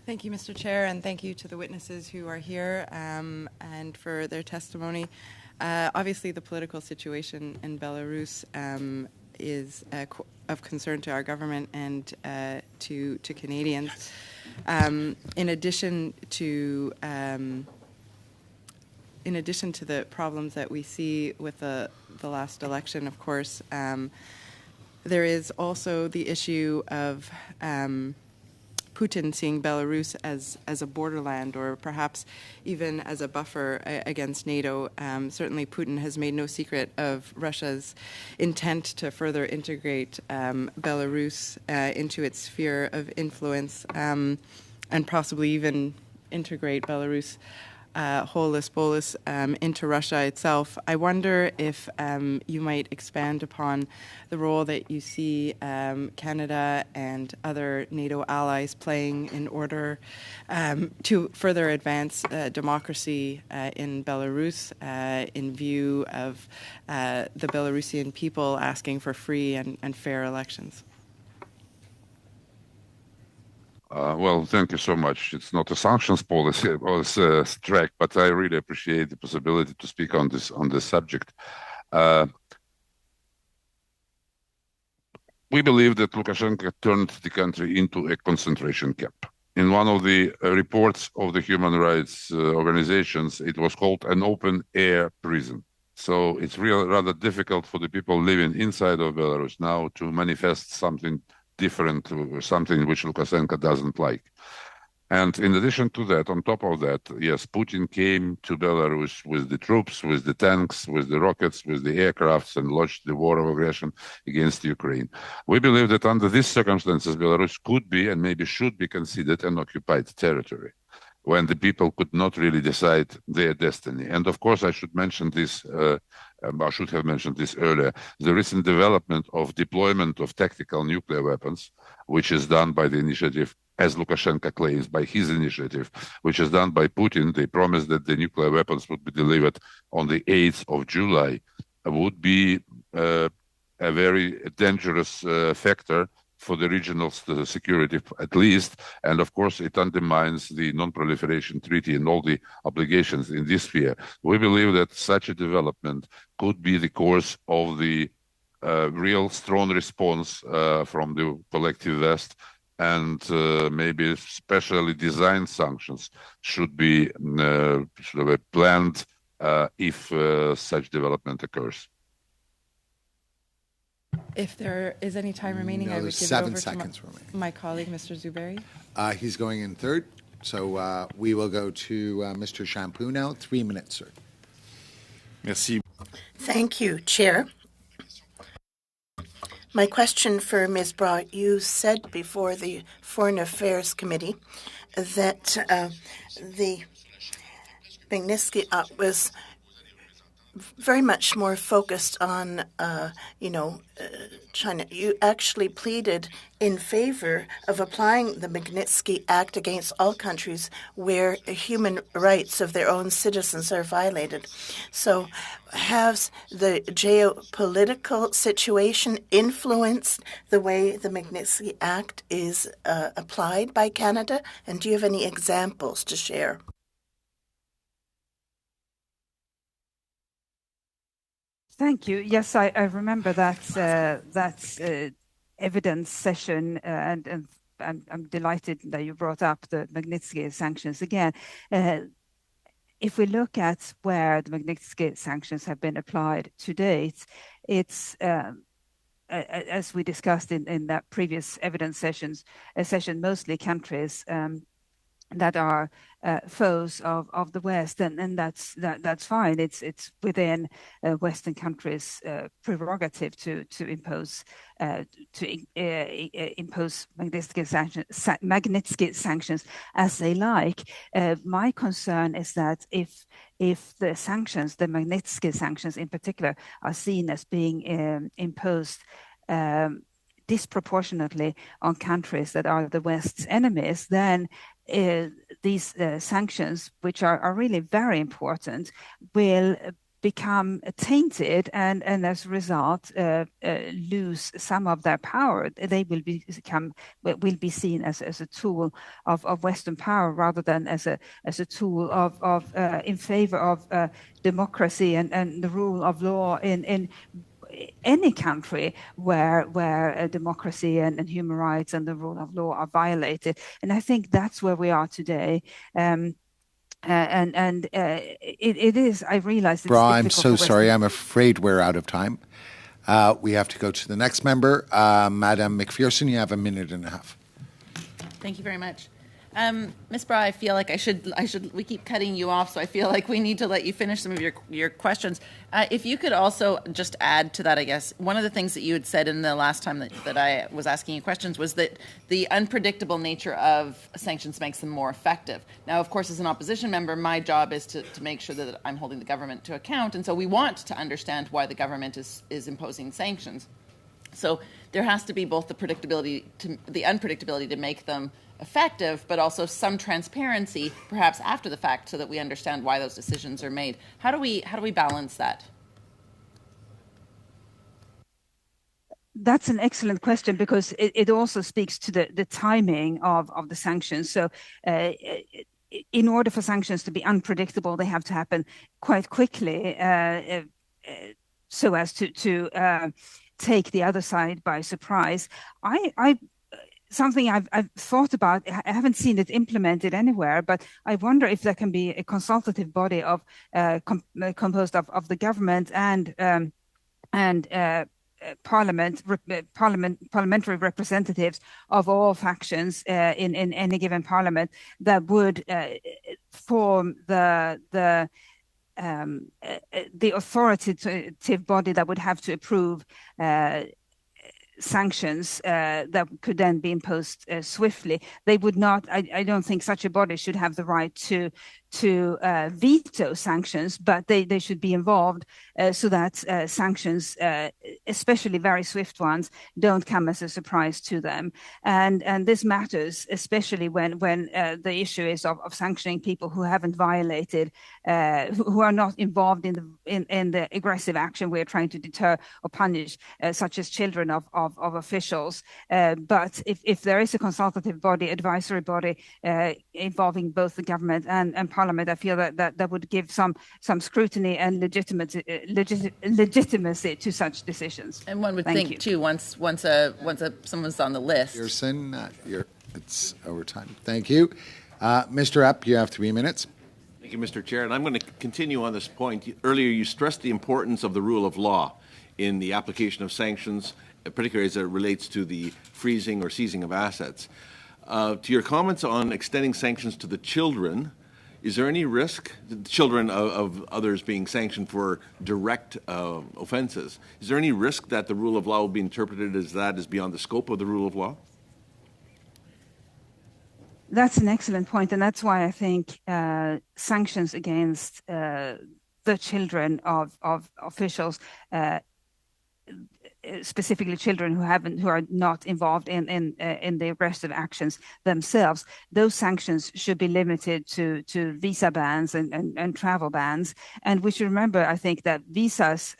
Thank you, Mr. Chair, and thank you to the witnesses who are here and for their testimony. Obviously, the political situation in Belarus is of concern to our government and to Canadians. In addition to the problems that we see with the last election, of course, there is also the issue of Putin seeing Belarus as a borderland, or perhaps even as a buffer against NATO. Certainly, Putin has made no secret of Russia's intent to further integrate Belarus into its sphere of influence, and possibly even integrate Belarus holus bolus into Russia itself. I wonder if you might expand upon the role that you see Canada and other NATO allies playing in order to further advance democracy in Belarus in view of the Belarusian people asking for free and fair elections. Well, thank you so much. It's not a sanctions policy or track, but I really appreciate the possibility to speak on this subject. We believe that Lukashenko turned the country into a concentration camp. In one of the reports of the human rights organizations, it was called an open-air prison. So it's rather difficult for the people living inside of Belarus now to manifest something different, something which Lukashenko doesn't like. And in addition to that, on top of that, yes, Putin came to Belarus with the troops, with the tanks, with the rockets, with the aircrafts, and launched the war of aggression against Ukraine. We believe that under these circumstances, Belarus could be and maybe should be considered an occupied territory. when the people could not really decide their destiny. And of course, I should mention this, I should have mentioned this earlier, the recent development of deployment of tactical nuclear weapons, which is done by the initiative, as Lukashenko claims, by his initiative, which is done by Putin. They promised that the nuclear weapons would be delivered on the 8th of July, would be a very dangerous factor for the regional security, at least. And of course, it undermines the non-proliferation treaty and all the obligations in this sphere. We believe that such a development could be the course of the real strong response from the collective West, and maybe specially designed sanctions should be planned if such development occurs. If there is any time remaining, I would give it over to my colleague, Mr. Zuberi. He's going in third. So we will go to Mr. Champoux now. 3 minutes, sir. Merci. Thank you, Chair. My question for Ms. Braw, you said before the Foreign Affairs Committee that the Magnitsky Act was very much more focused on, China. You actually pleaded in favor of applying the Magnitsky Act against all countries where human rights of their own citizens are violated. So has the geopolitical situation influenced the way the Magnitsky Act is applied by Canada? And do you have any examples to share? Thank you. Yes, I remember that evidence session, and I'm delighted that you brought up the Magnitsky sanctions again. If we look at where the Magnitsky sanctions have been applied to date, it's as we discussed in that previous evidence session, mostly countries that are foes of the West, and that's fine. It's within Western countries' prerogative to impose Magnitsky sanctions as they like. My concern is that if the sanctions, the Magnitsky sanctions in particular, are seen as being imposed disproportionately on countries that are the West's enemies, then these sanctions, which are really very important, will become tainted and as a result lose some of their power. They will be seen as a tool of Western power rather than as a tool of in favor of democracy and the rule of law in any country where democracy and human rights and the rule of law are violated. And I think that's where we are today. It is, I realize it's Braw, I'm so sorry. I'm afraid we're out of time. We have to go to the next member. Madam McPherson, you have a minute and a half. Thank you very much. Ms. Braw, I feel like we keep cutting you off, so I feel like we need to let you finish some of your questions. If you could also just add to that, I guess, one of the things that you had said in the last time that I was asking you questions was that the unpredictable nature of sanctions makes them more effective. Now, of course, as an opposition member, my job is to make sure that I'm holding the government to account, and so we want to understand why the government is imposing sanctions. So there has to be both the unpredictability to make them effective, but also some transparency, perhaps after the fact, so that we understand why those decisions are made. How do we balance that? That's an excellent question, because it also speaks to the timing of the sanctions. So in order for sanctions to be unpredictable, they have to happen quite quickly so as to take the other side by surprise. Something I've thought about, I haven't seen it implemented anywhere, but I wonder if there can be a consultative body composed of the government and parliamentary representatives of all factions in any given parliament that would form the authoritative body that would have to approve sanctions that could then be imposed swiftly. They would not. I don't think such a body should have the right to veto sanctions, but they should be involved so that sanctions, especially very swift ones, don't come as a surprise to them. And this matters, especially when the issue is of sanctioning people who haven't violated, who are not involved in the aggressive action we're trying to deter or punish, such as children of officials. But if there is a consultative body, advisory body involving both the government and Parliament, I feel that would give some scrutiny and legitimacy to such decisions. And one would think too, once someone's on the list. Pearson, it's over time. Thank you. Mr. Epp, you have 3 minutes. Thank you, Mr. Chair. And I'm going to continue on this point. Earlier, you stressed the importance of the rule of law in the application of sanctions, particularly as it relates to the freezing or seizing of assets. To your comments on extending sanctions to the children, is there any risk, the children of others being sanctioned for direct offenses, is there any risk that the rule of law will be interpreted as that is beyond the scope of the rule of law? That's an excellent point, and that's why I think sanctions against the children of officials, specifically children who are not involved in the aggressive actions themselves, those sanctions should be limited to visa bans and travel bans. And we should remember, I think, that visas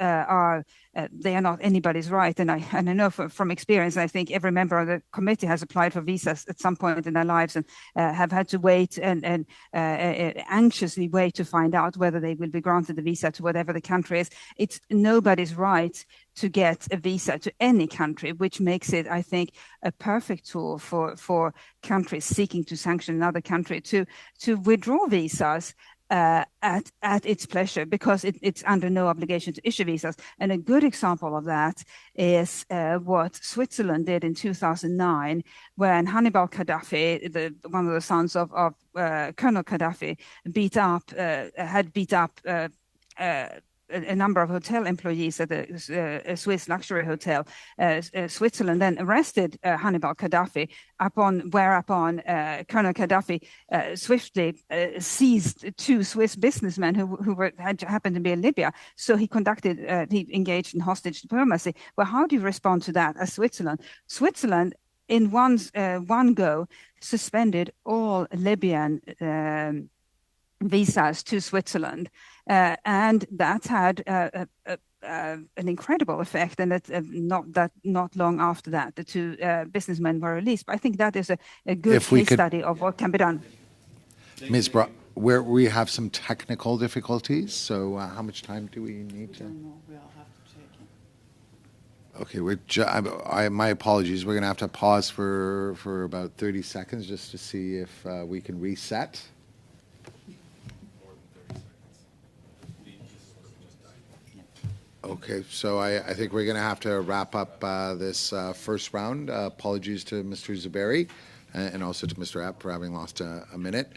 they are not anybody's right, and I know from experience. I think every member of the committee has applied for visas at some point in their lives and have had to wait and anxiously wait to find out whether they will be granted the visa to whatever the country is. It's nobody's right to get a visa to any country, which makes it, I think, a perfect tool for countries seeking to sanction another country to withdraw visas at its pleasure, because it's under no obligation to issue visas. And a good example of that is what Switzerland did in 2009, when Hannibal Gaddafi, one of the sons of Colonel Gaddafi, had beat up a number of hotel employees at a Swiss luxury hotel. Switzerland then arrested Hannibal Gaddafi, whereupon Colonel Gaddafi swiftly seized 2 Swiss businessmen who happened to be in Libya. So he engaged in hostage diplomacy. Well, how do you respond to that as Switzerland? Switzerland, in one go, suspended all Libyan visas to Switzerland. And that had an incredible effect, and not long after that, the 2 businessmen were released. But I think that is a good case study of what can be done. Ms. Brock, we have some technical difficulties, so how much time do we need to? We'll have to take it. Okay, my apologies. We're going to have to pause for about 30 seconds just to see if we can reset. Okay, so I think we're going to have to wrap up this first round. Apologies to Mr. Zuberi and also to Mr. Epp for having lost a minute.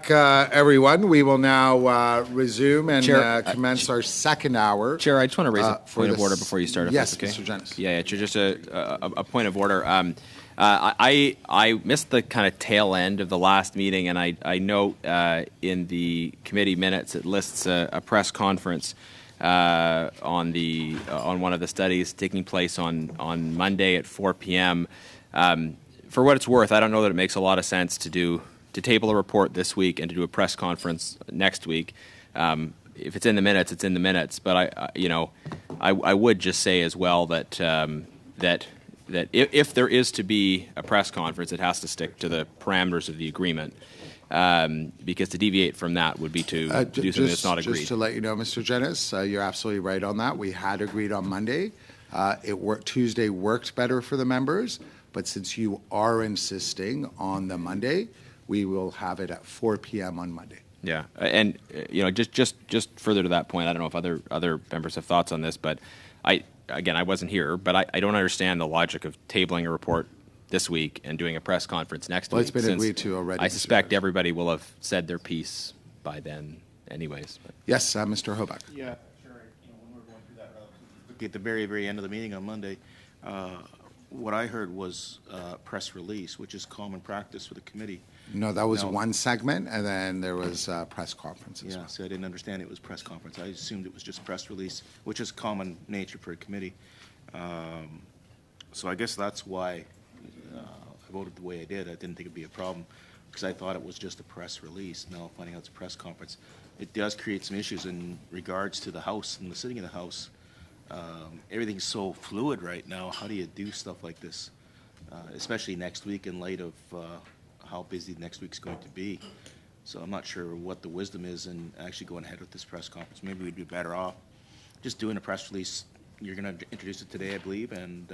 back, everyone. We will now resume and Chair, commence our second hour. Chair, I just want to raise a for point of this- order before you start. If Yes, that's okay. Mr. Jennings. Yeah, just a point of order. I missed the kind of tail end of the last meeting, and I note in the committee minutes it lists a press conference on one of the studies taking place on Monday at 4 p.m. For what it's worth, I don't know that it makes a lot of sense to table a report this week and to do a press conference next week. If it's in the minutes, it's in the minutes. But I would just say as well that if there is to be a press conference, it has to stick to the parameters of the agreement. Because to deviate from that would be to do something that's not agreed. Just to let you know, Mr. Jennings, you're absolutely right on that. We had agreed on Monday. Tuesday worked better for the members, but since you are insisting on the Monday, we will have it at 4 p.m. on Monday. Yeah, and just further to that point, I don't know if other members have thoughts on this, but I wasn't here, but I don't understand the logic of tabling a report this week and doing a press conference next week. It's been agreed to already. I suspect everybody will have said their piece by then, anyways. But. Yes, Mr. Hoback. Yeah, sure. When we're going through that relatively quickly at the very, very end of the meeting on Monday, what I heard was press release, which is common practice for the committee. No, that was one segment, and then there was press conferences. Yeah, so I didn't understand it was press conference. I assumed it was just press release, which is common nature for a committee. So I guess that's why I voted the way I did. I didn't think it'd be a problem because I thought it was just a press release. Now finding out it's a press conference, it does create some issues in regards to the House and the sitting in the House. Everything's so fluid right now. How do you do stuff like this, especially next week in light of how busy next week's going to be? So I'm not sure what the wisdom is in actually going ahead with this press conference. Maybe we'd be better off just doing a press release. You're going to introduce it today, I believe, and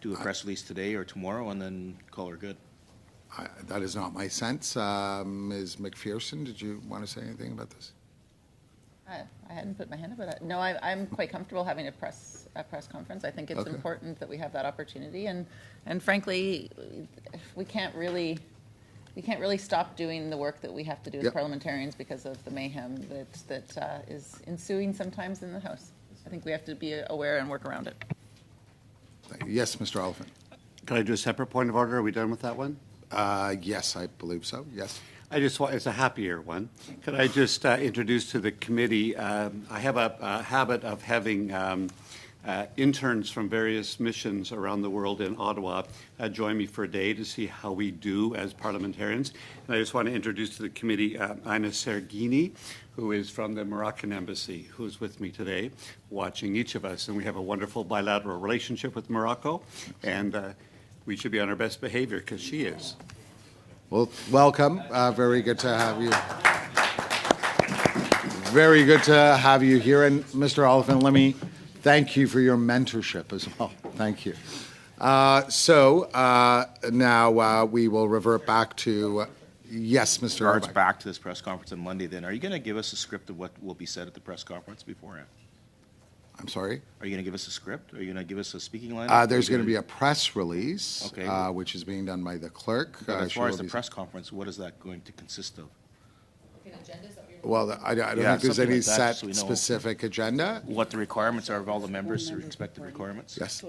do a press release today or tomorrow, and then call her good. That is not my sense. Ms. McPherson, did you want to say anything about this? I hadn't put my hand up, but no, I'm quite comfortable having a press conference. I think it's important that we have that opportunity, and frankly, we can't really stop doing the work that we have to do as parliamentarians because of the mayhem that is ensuing sometimes in the House. I think we have to be aware and work around it. Yes, Mr. Oliphant. Can I do a separate point of order? Are we done with that one? Yes, I believe so. Yes. I just want, it's a happier one. Could I just introduce to the committee, I have a habit of having interns from various missions around the world in Ottawa join me for a day to see how we do as parliamentarians. And I just want to introduce to the committee Ina Sergini, who is from the Moroccan Embassy, who's with me today, watching each of us. And we have a wonderful bilateral relationship with Morocco, and we should be on our best behavior because she is. Well, welcome. Very good to have you. Very good to have you here. And Mr. Oliphant, let me thank you for your mentorship as well. Thank you. So now we will revert back to, yes, Mr. Regards Hoback. back to this press conference on Monday, then, are you going to give us a script of what will be said at the press conference beforehand? I'm sorry? Are you going to give us a script? Are you going to give us a speaking line? There's going to be a press release, Okay. Which is being done by the clerk. But as She far as will the be- press conference, what is that going to consist of? Well, I don't Yeah, think there's something any like that, set just so we know. specific agenda. What the requirements are of all the members, or expected requirements? Yes.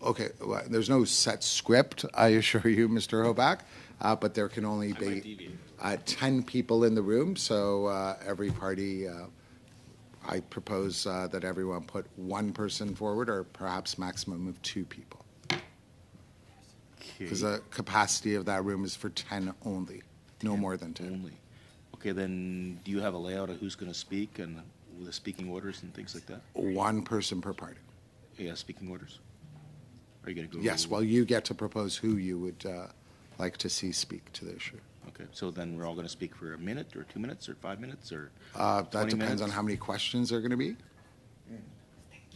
Okay, well, there's no set script, I assure you, Mr. Hoback, but there can only be 10 people in the room, so every party, I propose that everyone put one person forward, or perhaps maximum of 2 people. Because the capacity of that room is for 10 only, no more than 10. Only. Okay, then do you have a layout of who's going to speak and the speaking orders and things like that? One person per party. Yeah, speaking orders. Are you going to go? Yes, well, you get to propose who you would like to see speak to the issue. Okay, so then we're all going to speak for a minute or 2 minutes or 5 minutes or That 20 depends minutes? on how many questions there are going to be.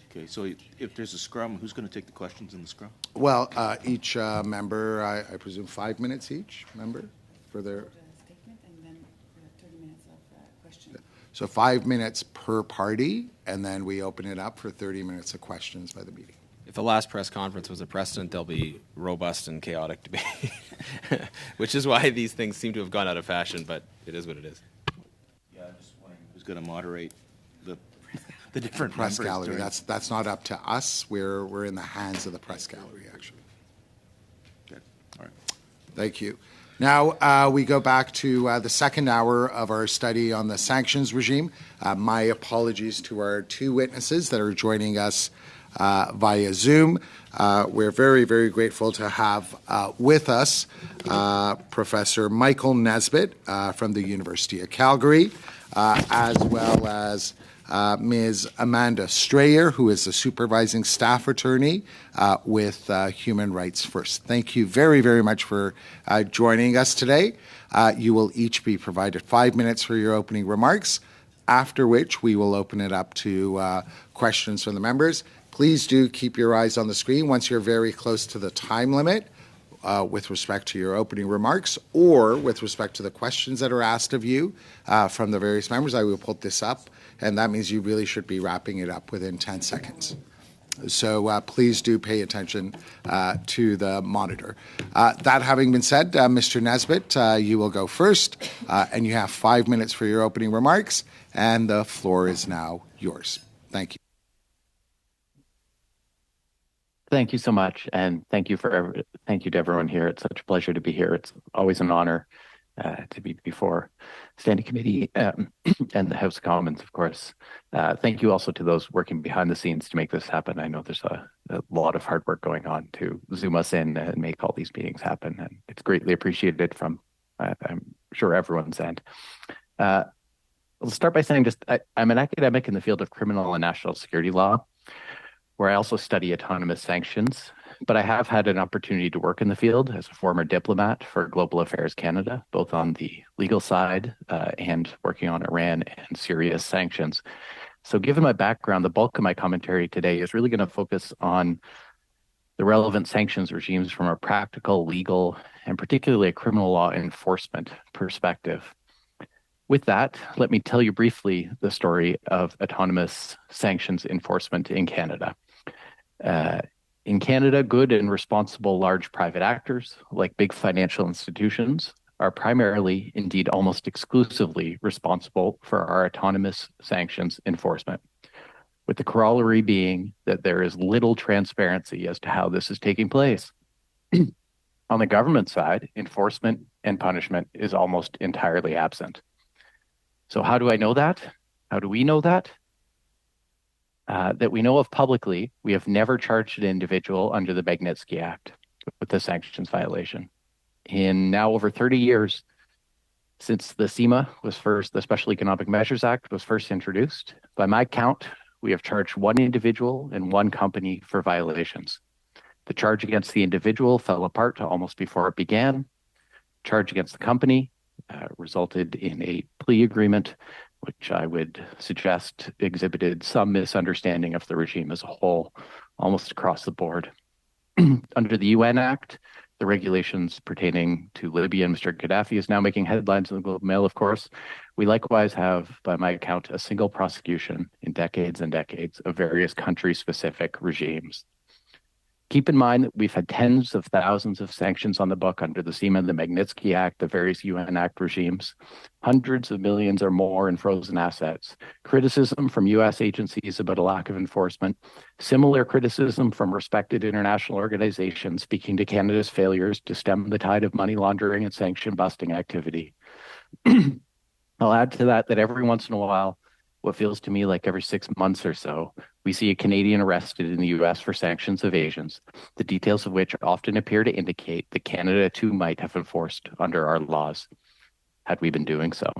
Okay, so if there's a scrum, who's going to take the questions in the scrum? Well, each member, I presume 5 minutes each member for their, Statement and then 30 minutes of questions. so 5 minutes per party, and then we open it up for 30 minutes of questions by the meeting. If the last press conference was a precedent, there'll be robust and chaotic debate. which is why these things seem to have gone out of fashion, but it is what it is. Yeah, I'm just wondering who's going to moderate the different Press members gallery. during- That's not up to us. We're in the hands of the press gallery, actually. Good. All right. Thank you. Now we go back to the second hour of our study on the sanctions regime. My apologies to our two witnesses that are joining us via Zoom. We're very, very grateful to have with us Professor Michael Nesbitt from the University of Calgary, as well as Ms. Amanda Strayer, who is a supervising staff attorney with Human Rights First. Thank you very, very much for joining us today. You will each be provided 5 minutes for your opening remarks, after which we will open it up to questions from the members. Please do keep your eyes on the screen once you're very close to the time limit with respect to your opening remarks or with respect to the questions that are asked of you from the various members. I will put this up, and that means you really should be wrapping it up within 10 seconds. So please do pay attention to the monitor. That having been said, Mr. Nesbitt, you will go first, and you have 5 minutes for your opening remarks, and the floor is now yours. Thank you. Thank you so much, and thank you to everyone here. It's such a pleasure to be here. It's always an honor to be before Standing Committee and the House of Commons, of course. Thank you also to those working behind the scenes to make this happen. I know there's a lot of hard work going on to Zoom us in and make all these meetings happen, and it's greatly appreciated from, I'm sure, everyone's end. I'll start by saying I'm an academic in the field of criminal and national security law, where I also study autonomous sanctions, but I have had an opportunity to work in the field as a former diplomat for Global Affairs Canada, both on the legal side and working on Iran and Syria's sanctions. So given my background, the bulk of my commentary today is really going to focus on the relevant sanctions regimes from a practical, legal, and particularly a criminal law enforcement perspective. With that, let me tell you briefly the story of autonomous sanctions enforcement in Canada. In Canada, good and responsible large private actors, like big financial institutions, are primarily, indeed almost exclusively, responsible for our autonomous sanctions enforcement, with the corollary being that there is little transparency as to how this is taking place. On the government side, enforcement and punishment is almost entirely absent. So how do I know that? How do we know that? That we know of publicly, we have never charged an individual under the Magnitsky Act with a sanctions violation. In now over 30 years since the SEMA was first, the Special Economic Measures Act was first introduced, by my count, we have charged one individual and one company for violations. The charge against the individual fell apart almost before it began. Charge against the company resulted in a plea agreement, which I would suggest exhibited some misunderstanding of the regime as a whole, almost across the board. Under the UN Act, the regulations pertaining to Libya and Mr. Gaddafi is now making headlines in the Globe and Mail, of course. We likewise have, by my account, a single prosecution in decades and decades of various country-specific regimes. Keep in mind that we've had tens of thousands of sanctions on the book under the SEMA, the Magnitsky Act, the various UN Act regimes, hundreds of millions or more in frozen assets, criticism from U.S. agencies about a lack of enforcement, similar criticism from respected international organizations speaking to Canada's failures to stem the tide of money laundering and sanction busting activity. I'll add to that every once in a while, what feels to me like every 6 months or so, we see a Canadian arrested in the U.S. for sanctions evasions, the details of which often appear to indicate that Canada too might have enforced under our laws, had we been doing so.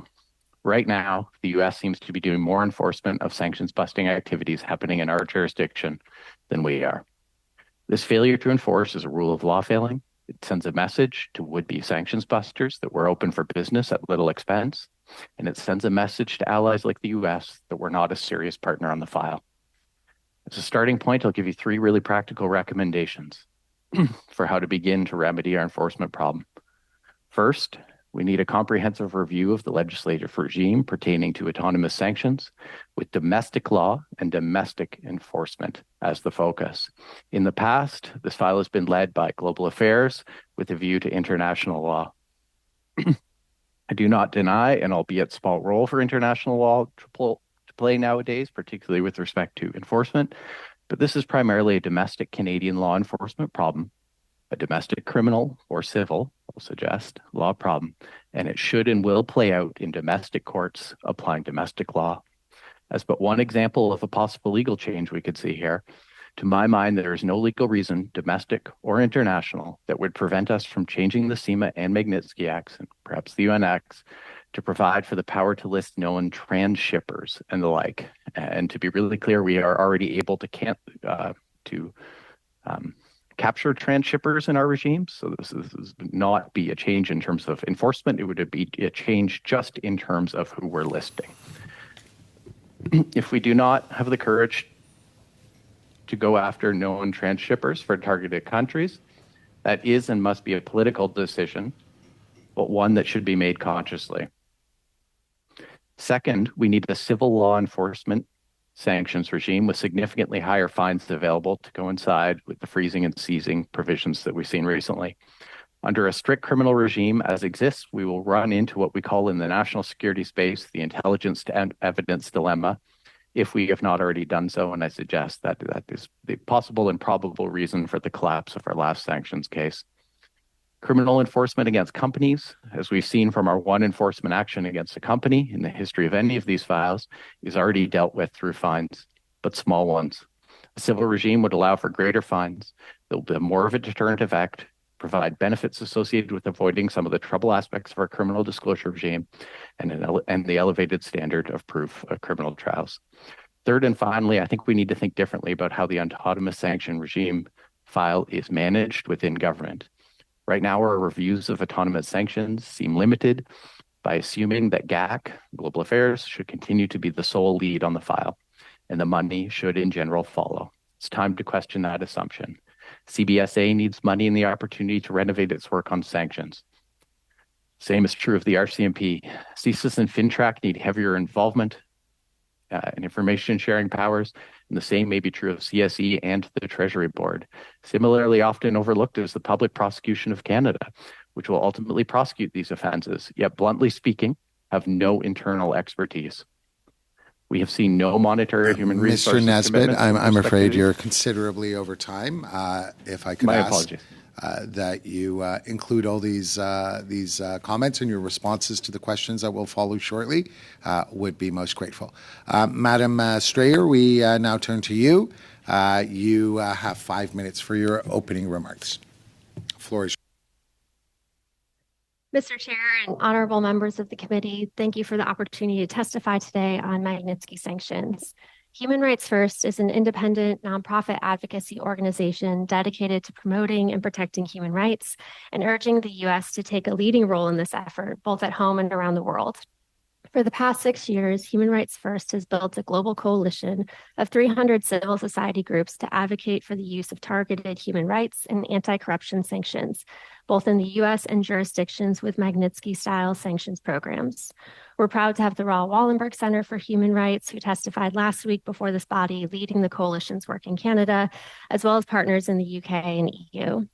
Right now, the U.S. seems to be doing more enforcement of sanctions busting activities happening in our jurisdiction than we are. This failure to enforce is a rule of law failing. It sends a message to would-be sanctions busters that we're open for business at little expense, and it sends a message to allies like the U.S. that we're not a serious partner on the file. As a starting point, I'll give you 3 really practical recommendations for how to begin to remedy our enforcement problem. First, We need a comprehensive review of the legislative regime pertaining to autonomous sanctions with domestic law and domestic enforcement as the focus. In the past, this file has been led by Global Affairs with a view to international law. I do not deny an albeit small role for international law to play nowadays, particularly with respect to enforcement, but this is primarily a domestic Canadian law enforcement problem, a domestic criminal or civil, I'll suggest, law problem, and it should and will play out in domestic courts applying domestic law. As but one example of a possible legal change we could see here, to my mind, there is no legal reason, domestic or international, that would prevent us from changing the CIMA and Magnitsky Acts, and perhaps the UN Acts, to provide for the power to list known transshippers and the like. And to be really clear, we are already able to capture transshippers in our regime. So this is not be a change in terms of enforcement. It would be a change just in terms of who we're listing. If we do not have the courage to go after known transshippers for targeted countries, that is and must be a political decision, but one that should be made consciously. Second, we need a civil law enforcement sanctions regime with significantly higher fines available to coincide with the freezing and seizing provisions that we've seen recently. Under a strict criminal regime as exists, we will run into what we call in the national security space the intelligence to evidence dilemma, if we have not already done so, and I suggest that is the possible and probable reason for the collapse of our last sanctions case. Criminal enforcement against companies, as we've seen from our one enforcement action against a company in the history of any of these files, is already dealt with through fines, but small ones. A civil regime would allow for greater fines that will be more of a deterrent effect, provide benefits associated with avoiding some of the trouble aspects of our criminal disclosure regime, and the elevated standard of proof of criminal trials. Third and finally, I think we need to think differently about how the autonomous sanction regime file is managed within government. Right now, our reviews of autonomous sanctions seem limited by assuming that GAC, Global Affairs, should continue to be the sole lead on the file, and the money should in general follow. It's time to question that assumption. CBSA needs money and the opportunity to renovate its work on sanctions. Same is true of the RCMP. CSIS and FINTRAC need heavier involvement and information sharing powers, and the same may be true of CSE and the Treasury Board. Similarly often overlooked is the Public Prosecution of Canada, which will ultimately prosecute these offenses, yet bluntly speaking, have no internal expertise. We have seen no monetary human resources. Mr. Nesbitt, I'm afraid you're considerably over time. If I could My ask apologies. That you include all these comments and your responses to the questions that will follow shortly, would be most grateful. Madam Strayer, we now turn to you. You have 5 minutes for your opening remarks. Floor is yours. Mr. Chair and honorable members of the committee, thank you for the opportunity to testify today on Magnitsky sanctions. Human Rights First is an independent nonprofit advocacy organization dedicated to promoting and protecting human rights and urging the U.S. to take a leading role in this effort, both at home and around the world. For the past 6 years, Human Rights First has built a global coalition of 300 civil society groups to advocate for the use of targeted human rights and anti-corruption sanctions, both in the U.S. and jurisdictions with Magnitsky-style sanctions programs. We're proud to have the Raoul Wallenberg Center for Human Rights, who testified last week before this body, leading the coalition's work in Canada, as well as partners in the UK and EU.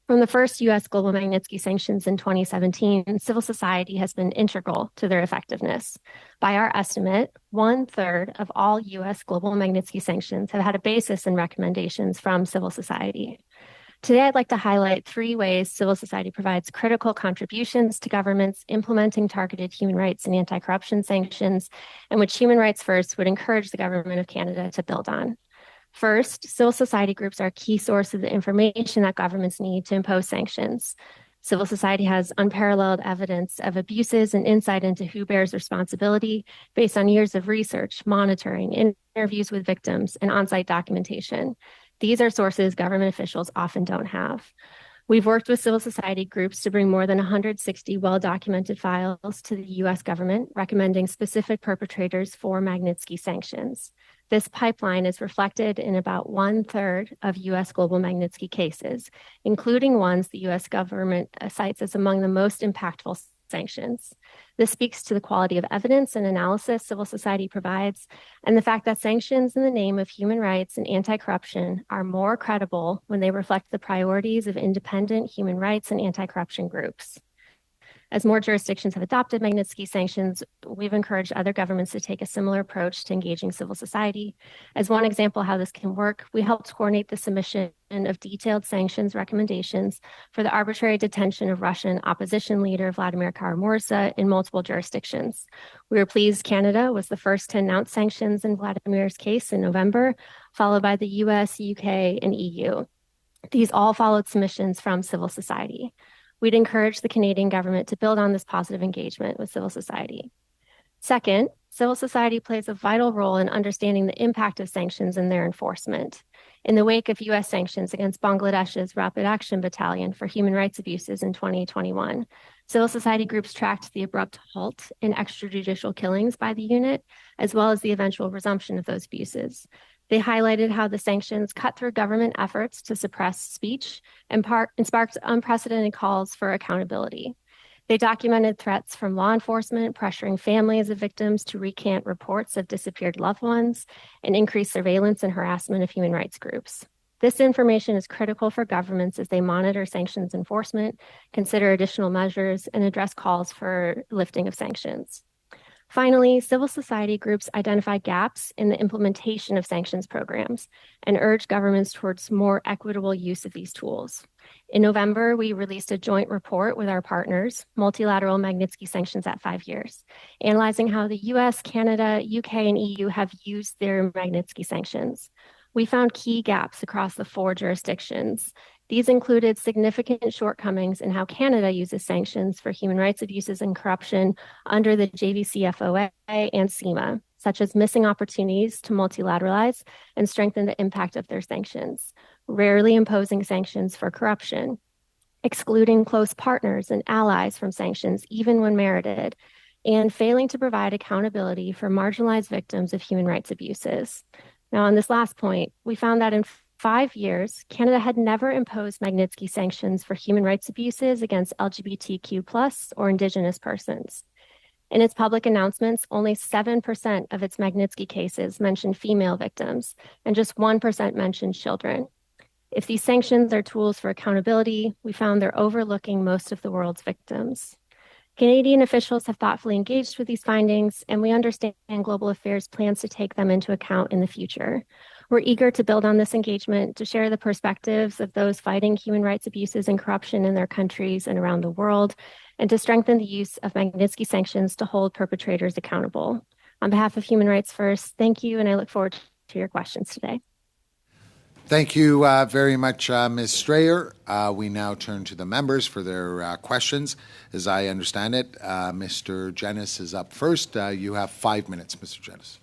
From the first U.S. global Magnitsky sanctions in 2017, civil society has been integral to their effectiveness. By our estimate, 1/3 of all U.S. global Magnitsky sanctions have had a basis in recommendations from civil society. Today, I'd like to highlight 3 ways civil society provides critical contributions to governments implementing targeted human rights and anti-corruption sanctions, and which Human Rights First would encourage the government of Canada to build on. First, civil society groups are a key source of the information that governments need to impose sanctions. Civil society has unparalleled evidence of abuses and insight into who bears responsibility based on years of research, monitoring, interviews with victims, and on-site documentation. These are sources government officials often don't have. We've worked with civil society groups to bring more than 160 well-documented files to the U.S. government, recommending specific perpetrators for Magnitsky sanctions. This pipeline is reflected in about 1/3 of U.S. global Magnitsky cases, including ones the U.S. government cites as among the most impactful sanctions. This speaks to the quality of evidence and analysis civil society provides, and the fact that sanctions in the name of human rights and anti-corruption are more credible when they reflect the priorities of independent human rights and anti-corruption groups. As more jurisdictions have adopted Magnitsky sanctions, we've encouraged other governments to take a similar approach to engaging civil society. As one example how this can work, we helped coordinate the submission of detailed sanctions recommendations for the arbitrary detention of Russian opposition leader Vladimir Kara-Murza in multiple jurisdictions. We were pleased Canada was the first to announce sanctions in Vladimir's case in November, followed by the US, UK, and EU. These all followed submissions from civil society. We'd encourage the Canadian government to build on this positive engagement with civil society. Second, civil society plays a vital role in understanding the impact of sanctions and their enforcement. In the wake of U.S. sanctions against Bangladesh's Rapid Action Battalion for human rights abuses in 2021, civil society groups tracked the abrupt halt in extrajudicial killings by the unit, as well as the eventual resumption of those abuses. They highlighted how the sanctions cut through government efforts to suppress speech and sparked unprecedented calls for accountability. They documented threats from law enforcement pressuring families of victims to recant reports of disappeared loved ones and increase surveillance and harassment of human rights groups. This information is critical for governments as they monitor sanctions enforcement, consider additional measures, and address calls for lifting of sanctions. Finally, civil society groups identify gaps in the implementation of sanctions programs and urge governments towards more equitable use of these tools. In November, we released a joint report with our partners, Multilateral Magnitsky Sanctions at 5 Years, analyzing how the US, Canada, UK, and EU have used their Magnitsky sanctions. We found key gaps across the 4 jurisdictions. These included significant shortcomings in how Canada uses sanctions for human rights abuses and corruption under the JVCFOA and CIMA, such as missing opportunities to multilateralize and strengthen the impact of their sanctions, rarely imposing sanctions for corruption, excluding close partners and allies from sanctions even when merited, and failing to provide accountability for marginalized victims of human rights abuses. Now, on this last point, we found that in 5 years, Canada had never imposed Magnitsky sanctions for human rights abuses against LGBTQ+ or Indigenous persons. In its public announcements, only 7% of its Magnitsky cases mentioned female victims, and just 1% mentioned children. If these sanctions are tools for accountability, we found they're overlooking most of the world's victims. Canadian officials have thoughtfully engaged with these findings, and we understand Global Affairs plans to take them into account in the future. We're eager to build on this engagement, to share the perspectives of those fighting human rights abuses and corruption in their countries and around the world, and to strengthen the use of Magnitsky sanctions to hold perpetrators accountable. On behalf of Human Rights First, thank you, and I look forward to your questions today. Thank you very much, Ms. Strayer. We now turn to the members for their questions. As I understand it, Mr. Genis is up first. You have 5 minutes, Mr. Genis.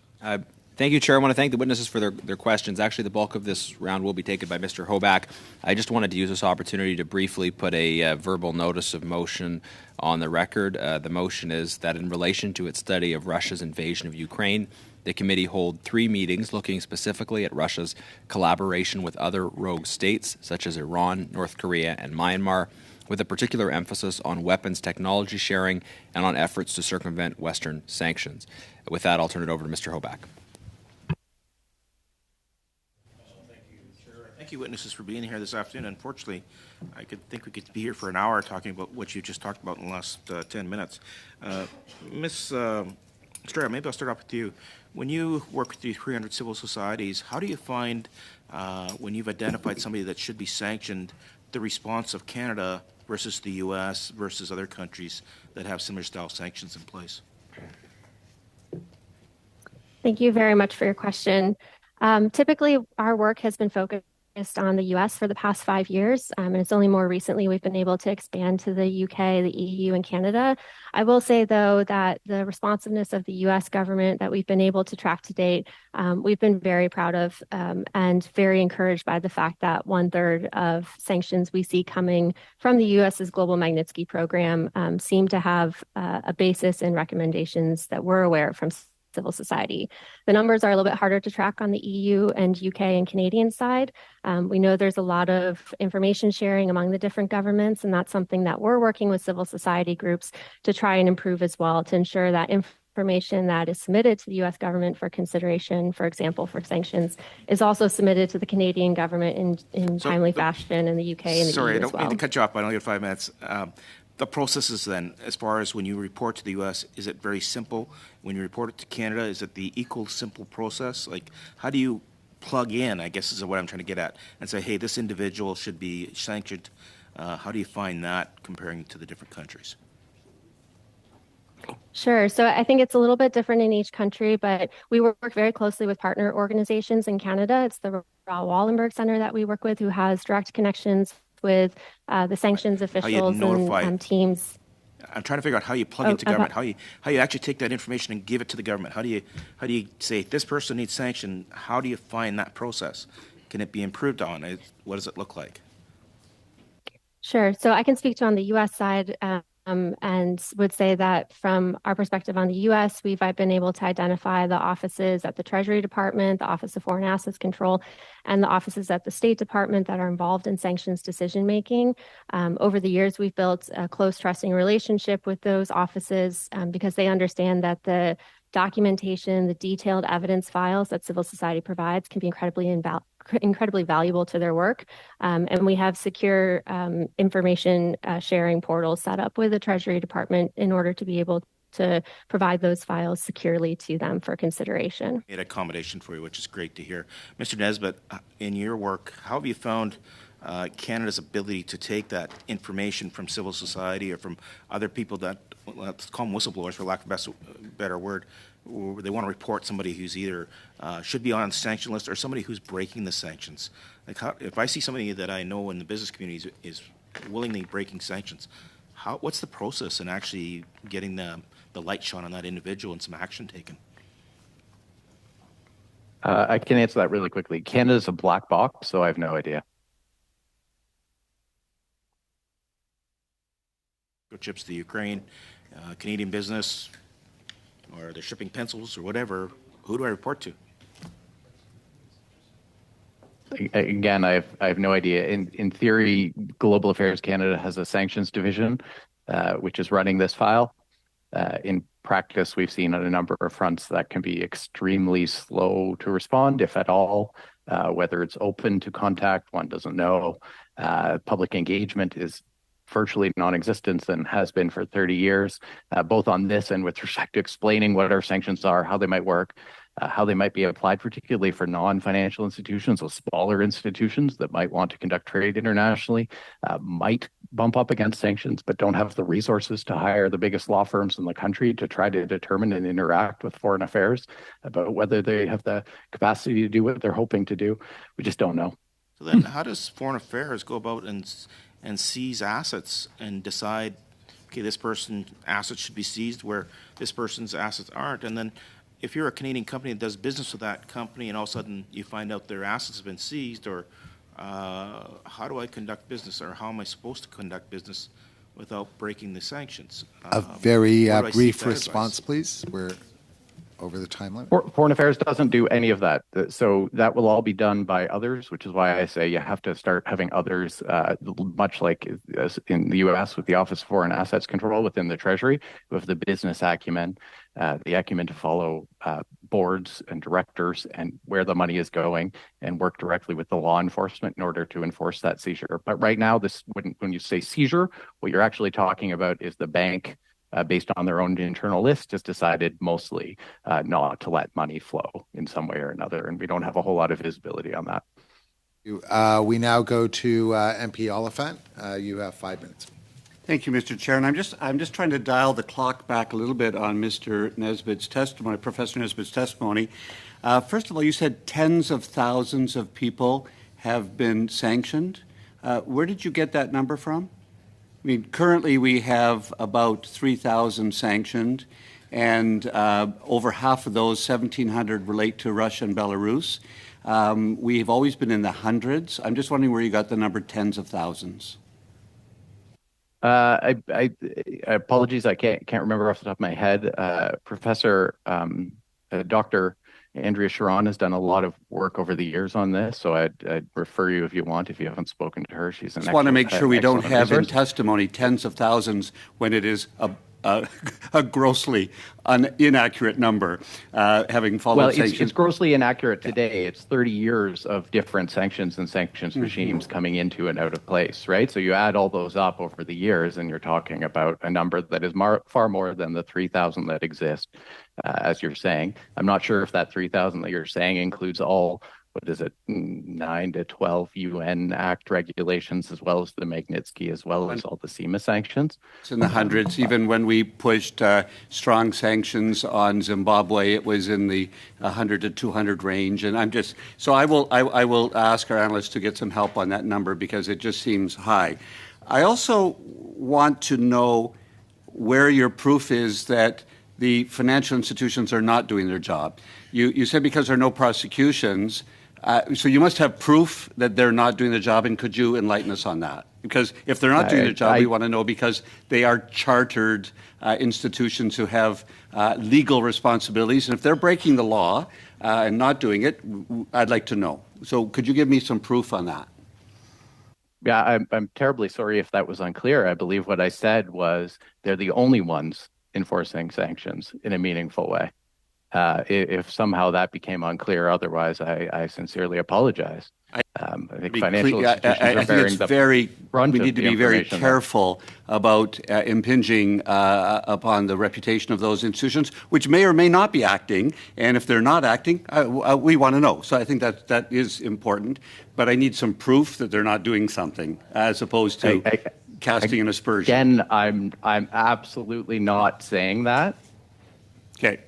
Thank you, Chair. I want to thank the witnesses for their questions. Actually, the bulk of this round will be taken by Mr. Hoback. I just wanted to use this opportunity to briefly put a verbal notice of motion on the record. The motion is that in relation to its study of Russia's invasion of Ukraine, the committee hold 3 meetings looking specifically at Russia's collaboration with other rogue states, such as Iran, North Korea, and Myanmar, with a particular emphasis on weapons technology sharing and on efforts to circumvent Western sanctions. With that, I'll turn it over to Mr. Hoback. Thank you, witnesses, for being here this afternoon. Unfortunately, I think we could be here for an hour talking about what you just talked about in the last 10 minutes. Ms. Strayer, maybe I'll start off with you. When you work with the 300 civil societies, how do you find, when you've identified somebody that should be sanctioned, the response of Canada versus the U.S. versus other countries that have similar style sanctions in place? Thank you very much for your question. Typically, our work has been focused on the U.S. for the past 5 years, and it's only more recently we've been able to expand to the U.K., the EU, and Canada. I will say, though, that the responsiveness of the U.S. government that we've been able to track to date, we've been very proud of and very encouraged by the fact that 1/3 of sanctions we see coming from the U.S.'s Global Magnitsky Program seem to have a basis in recommendations that we're aware of from civil society. The numbers are a little bit harder to track on the EU and UK and Canadian side. We know there's a lot of information sharing among the different governments, and that's something that we're working with civil society groups to try and improve as well, to ensure that information that is submitted to the U.S. government for consideration, for example, for sanctions, is also submitted to the Canadian government in timely fashion, in the UK and the EU as well. Sorry, I don't mean to cut you off, but I only have 5 minutes. The processes then, as far as when you report to the U.S., is it very simple? When you report it to Canada, is it the equal simple process? Like, how do you plug in, I guess is what I'm trying to get at, and say, hey, this individual should be sanctioned? How do you find that comparing to the different countries? Sure. So I think it's a little bit different in each country, but we work very closely with partner organizations in Canada. It's the Raoul Wallenberg Center that we work with, who has direct connections with the sanctions officials and teams. I'm trying to figure out how you plug into government, how you actually take that information and give it to the government. How do you say this person needs sanctioned? How do you find that process? Can it be improved on? What does it look like? Sure. So I can speak to on the U.S. side. And would say that from our perspective on the U.S., we've been able to identify the offices at the Treasury Department, the Office of Foreign Assets Control, and the offices at the State Department that are involved in sanctions decision-making. Over the years, we've built a close, trusting relationship with those offices because they understand that the documentation, the detailed evidence files that civil society provides can be incredibly valuable to their work. And we have secure information sharing portals set up with the Treasury Department in order to be able to provide those files securely to them for consideration. Made accommodation for you, which is great to hear. Mr. Nesbitt, in your work, how have you found Canada's ability to take that information from civil society or from other people that, let's call them whistleblowers for lack of a better word, or they want to report somebody who's either should be on a sanction list or somebody who's breaking the sanctions? Like, if I see somebody that I know in the business community is willingly breaking sanctions, what's the process in actually getting the light shone on that individual and some action taken? I can answer that really quickly. Canada's a black box, so I have no idea. Chips to Ukraine, Canadian business, or they're shipping pencils or whatever. Who do I report to? Again, I have no idea. In theory, Global Affairs Canada has a sanctions division, which is running this file. In practice, we've seen on a number of fronts that can be extremely slow to respond, if at all. Whether it's open to contact, one doesn't know. Public engagement is virtually non-existent and has been for 30 years, both on this and with respect to explaining what our sanctions are, how they might work, how they might be applied, particularly for non-financial institutions, so smaller institutions that might want to conduct trade internationally, might bump up against sanctions, but don't have the resources to hire the biggest law firms in the country to try to determine and interact with foreign affairs about whether they have the capacity to do what they're hoping to do. We just don't know. So then how does foreign affairs go about and seize assets and decide, okay, this person's assets should be seized where this person's assets aren't? And then if you're a Canadian company that does business with that company and all of a sudden you find out their assets have been seized, or how do I conduct business, or how am I supposed to conduct business without breaking the sanctions? A very brief response, please. We're over the time limit. Foreign Affairs doesn't do any of that. So that will all be done by others, which is why I say you have to start having others, much like in the U.S. with the Office of Foreign Assets Control within the Treasury, who have the business acumen, to follow boards and directors and where the money is going and work directly with the law enforcement in order to enforce that seizure. But right now, when you say seizure, what you're actually talking about is the bank, based on their own internal list, has decided mostly not to let money flow in some way or another, and we don't have a whole lot of visibility on that. We now go to MP Oliphant. You have 5 minutes. Thank you, Mr. Chair. And I'm just trying to dial the clock back a little bit on Mr. Nesbitt's testimony, Professor Nesbitt's testimony. First of all, you said tens of thousands of people have been sanctioned. Where did you get that number from? I mean, currently we have about 3,000 sanctioned, and over half of those, 1,700, relate to Russia and Belarus. We've always been in the hundreds. I'm just wondering where you got the number tens of thousands. I apologies, I can't remember off the top of my head. Professor Dr. Andrea Sharon has done a lot of work over the years on this, so I'd refer you if you want, if you haven't spoken to her. She's an Just want to make sure we don't have in resource. testimony tens of thousands when it is a grossly inaccurate number, having followed Well, sanctions. it's grossly inaccurate today. It's 30 years of different sanctions and sanctions regimes coming into and out of place, right? So you add all those up over the years, and you're talking about a number that is far more than the 3,000 that exist, as you're saying. I'm not sure if that 3,000 that you're saying includes all, 9 to 12 UN Act regulations, as well as the Magnitsky, as well as all the CIMA sanctions. It's in the hundreds. Even when we pushed strong sanctions on Zimbabwe, it was in the 100 to 200 range. And I will ask our analysts to get some help on that number because it just seems high. I also want to know where your proof is that the financial institutions are not doing their job. You said because there are no prosecutions. So you must have proof that they're not doing the job, and could you enlighten us on that? Because if they're not doing their job, we want to know because they are chartered institutions who have legal responsibilities. And if they're breaking the law and not doing it, I'd like to know. So could you give me some proof on that? Yeah, I'm terribly sorry if that was unclear. I believe what I said was they're the only ones enforcing sanctions in a meaningful way. If somehow that became unclear, otherwise, I sincerely apologize. I think financial institutions are bearing the brunt we of need to the be very information. careful about impinging upon the reputation of those institutions, which may or may not be acting. And if they're not acting, we want to know. So I think that is important. But I need some proof that they're not doing something, as opposed to casting an aspersion. Again, I'm absolutely not saying that. Okay.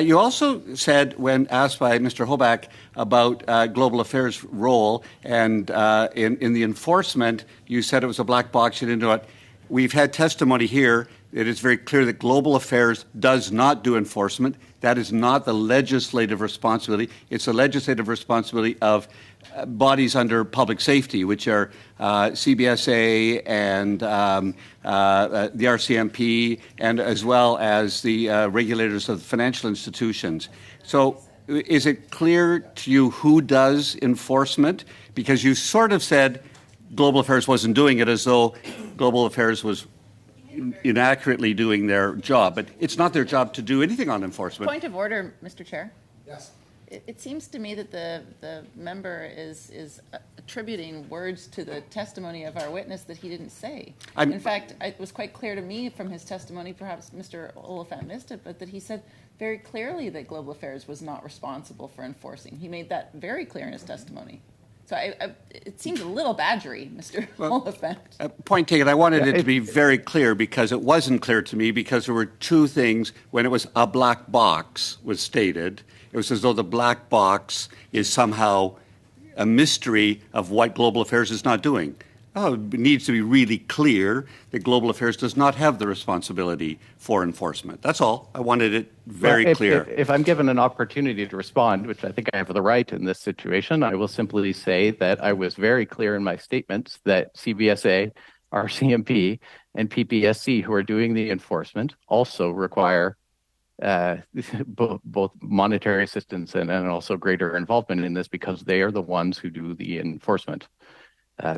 You also said, when asked by Mr. Hoback about Global Affairs' role and in the enforcement, you said it was a black box. You didn't know it. We've had testimony here. It is very clear that Global Affairs does not do enforcement. That is not the legislative responsibility. It's the legislative responsibility of bodies under public safety, which are CBSA and the RCMP, and as well as the regulators of the financial institutions. So is it clear to you who does enforcement? Because you sort of said Global Affairs wasn't doing it, as though Global Affairs was inaccurately doing their job. But it's not their job to do anything on enforcement. Point of order, Mr. Chair. Yes. It seems to me that the member is attributing words to the testimony of our witness that he didn't say. In fact, it was quite clear to me from his testimony, perhaps Mr. Oliphant missed it, but that he said very clearly that Global Affairs was not responsible for enforcing. He made that very clear in his testimony. So it seems a little badgery, Mr. Oliphant. Point taken. I wanted it to be very clear because it wasn't clear to me, because there were two things. When it was a black box was stated, it was as though the black box is somehow a mystery of what Global Affairs is not doing. Oh, it needs to be really clear that Global Affairs does not have the responsibility for enforcement. That's all. I wanted it very clear. If I'm given an opportunity to respond, which I think I have the right in this situation, I will simply say that I was very clear in my statements that CBSA, RCMP, and PPSC, who are doing the enforcement, also require both monetary assistance and also greater involvement in this, because they are the ones who do the enforcement.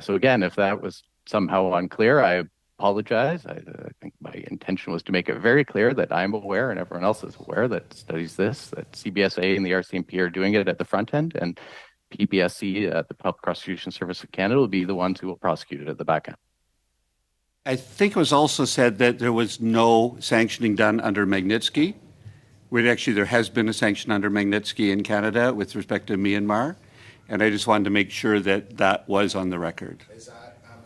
So again, if that was somehow unclear, I apologize. I think my intention was to make it very clear that I'm aware and everyone else is aware that studies this, that CBSA and the RCMP are doing it at the front end, and PPSC, the Public Prosecution Service of Canada, will be the ones who will prosecute it at the back end. I think it was also said that there was no sanctioning done under Magnitsky. Actually, there has been a sanction under Magnitsky in Canada with respect to Myanmar. And I just wanted to make sure that that was on the record.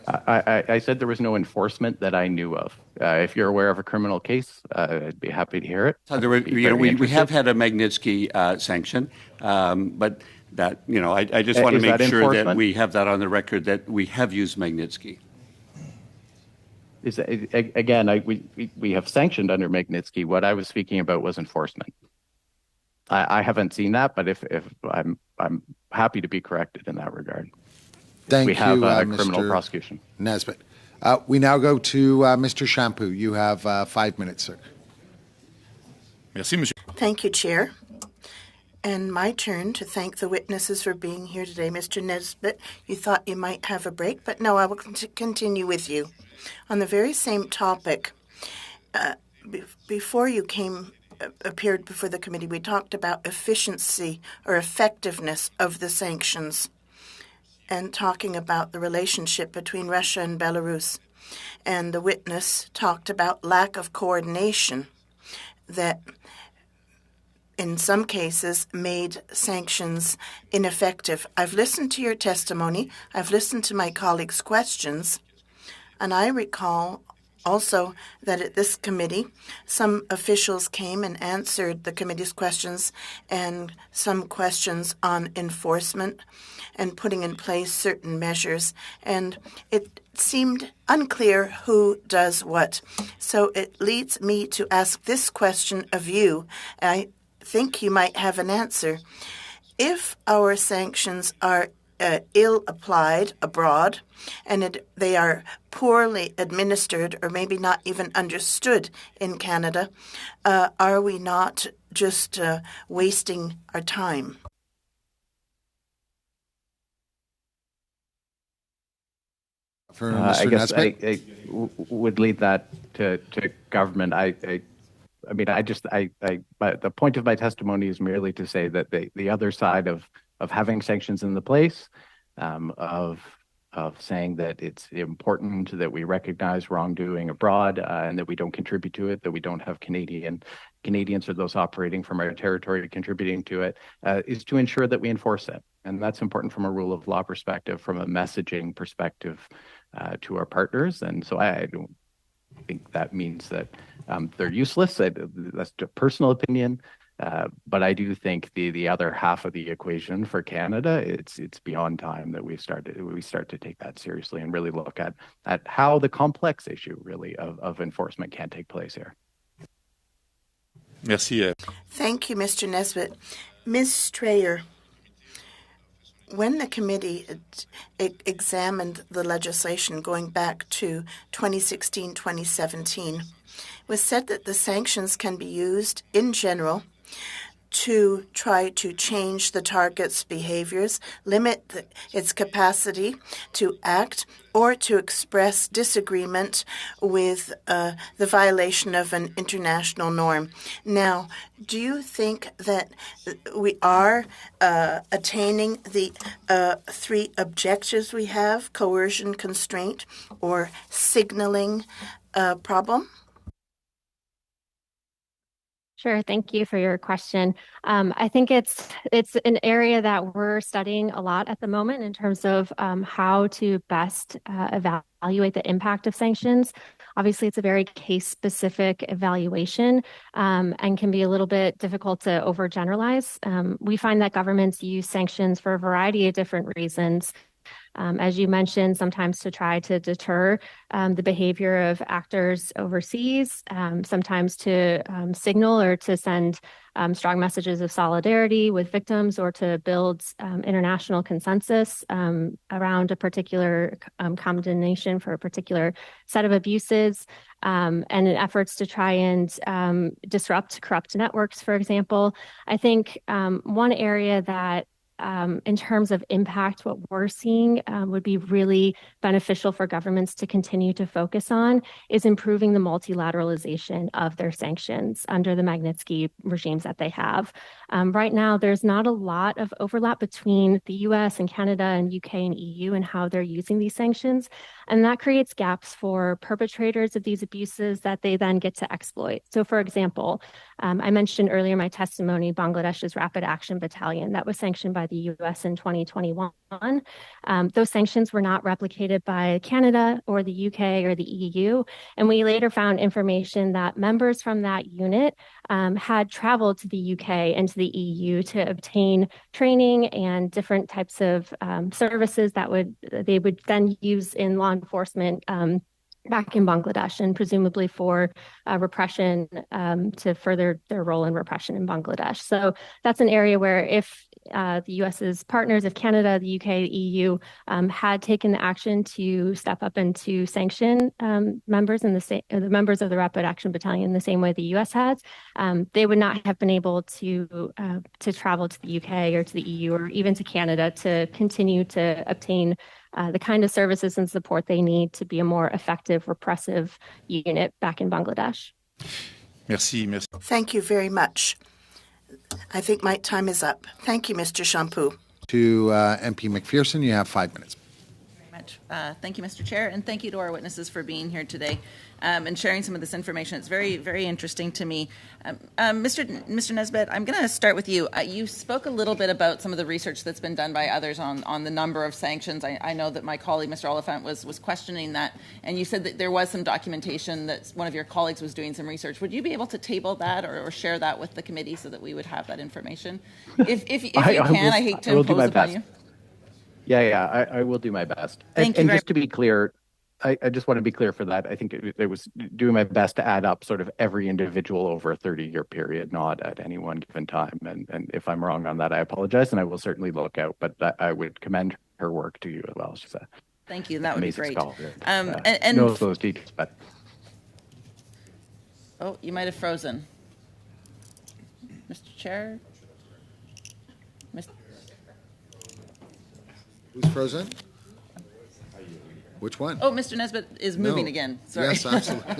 I said there was no enforcement that I knew of. If you're aware of a criminal case, I'd be happy to hear it. So we have had a Magnitsky sanction, but that, I just want to make sure that we have that on the record, that we have used Magnitsky. Again, we have sanctioned under Magnitsky. What I was speaking about was enforcement. I haven't seen that, but if I'm happy to be corrected in that regard. Thank you. We have a Mr. criminal prosecution. Nesbitt. We now go to Mr. Shampoo. You have 5 minutes, sir. Thank you, Chair. And my turn to thank the witnesses for being here today. Mr. Nesbitt, you thought you might have a break, but no, I will continue with you. On the very same topic, before you appeared before the committee, we talked about efficiency or effectiveness of the sanctions and talking about the relationship between Russia and Belarus. And the witness talked about lack of coordination that in some cases made sanctions ineffective. I've listened to your testimony. I've listened to my colleagues' questions. And I recall also that at this committee, some officials came and answered the committee's questions and some questions on enforcement and putting in place certain measures. And it seemed unclear who does what. So it leads me to ask this question of you. I think you might have an answer. If our sanctions are ill applied abroad and they are poorly administered or maybe not even understood in Canada, are we not just wasting our time? For Mr. I guess Nesbitt? I would lead that to government. But the point of my testimony is merely to say that the other side of having sanctions in the place, of saying that it's important that we recognize wrongdoing abroad and that we don't contribute to it, that we don't have Canadians or those operating from our territory contributing to it, is to ensure that we enforce it. And that's important from a rule of law perspective, from a messaging perspective to our partners. And so I don't think that means that they're useless. That's a personal opinion. But I do think the other half of the equation for Canada, it's beyond time that we start to take that seriously and really look at how the complex issue really of enforcement can take place here. Merci. Thank you, Mr. Nesbitt. Ms. Strayer, when the committee examined the legislation going back to 2016-2017, it was said that the sanctions can be used in general to try to change the target's behaviors, limit its capacity to act, or to express disagreement with the violation of an international norm. Now, do you think that we are attaining the three objectives we have, coercion, constraint, or signaling problem? Sure. Thank you for your question. I think it's an area that we're studying a lot at the moment in terms of how to best evaluate the impact of sanctions. Obviously, it's a very case-specific evaluation and can be a little bit difficult to overgeneralize. We find that governments use sanctions for a variety of different reasons. As you mentioned, sometimes to try to deter the behavior of actors overseas, sometimes to signal or to send strong messages of solidarity with victims or to build international consensus around a particular condemnation for a particular set of abuses, and in efforts to try and disrupt corrupt networks, for example. I think one area that in terms of impact, what we're seeing would be really beneficial for governments to continue to focus on is improving the multilateralization of their sanctions under the Magnitsky regimes that they have. Right now, there's not a lot of overlap between the US and Canada and UK and EU and how they're using these sanctions. And that creates gaps for perpetrators of these abuses that they then get to exploit. So, for example, I mentioned earlier in my testimony, Bangladesh's Rapid Action Battalion that was sanctioned by the US in 2021. Those sanctions were not replicated by Canada or the UK or the EU. And we later found information that members from that unit had traveled to the UK and to the EU to obtain training and different types of services that they would then use in law enforcement back in Bangladesh, and presumably for repression, to further their role in repression in Bangladesh. So that's an area where if the U.S.'s partners of Canada, the UK, the EU had taken the action to step up and to sanction members in the members of the Rapid Action Battalion the same way the U.S. has, they would not have been able to travel to the UK or to the EU or even to Canada to continue to obtain the kind of services and support they need to be a more effective repressive unit back in Bangladesh. Merci. Thank you very much. I think my time is up. Thank you, Mr. Champoux. To MP McPherson, you have 5 minutes. Much. Thank you, Mr. Chair, and thank you to our witnesses for being here today and sharing some of this information. It's very, very interesting to me. Mr. Nesbitt, I'm going to start with you. You spoke a little bit about some of the research that's been done by others on the number of sanctions. I know that my colleague, Mr. Oliphant, was questioning that, and you said that there was some documentation that one of your colleagues was doing some research. Would you be able to table that or share that with the committee so that we would have that information? If you can, I hate to impose upon you. Yeah, I will do my best. Thank you. And just to be clear, I just want to be clear for that. I think it was doing my best to add up sort of every individual over a 30-year period, not at any one given time. And if I'm wrong on that, I apologize, and I will certainly look out. But I would commend her work to you as well. She's a Thank you. That would be great. Scholar, and knows those details, but oh, you might have frozen, Mr. Chair. Who's frozen? Which one? Oh, Mr. Nesbitt is moving again. Sorry. Yes, absolutely.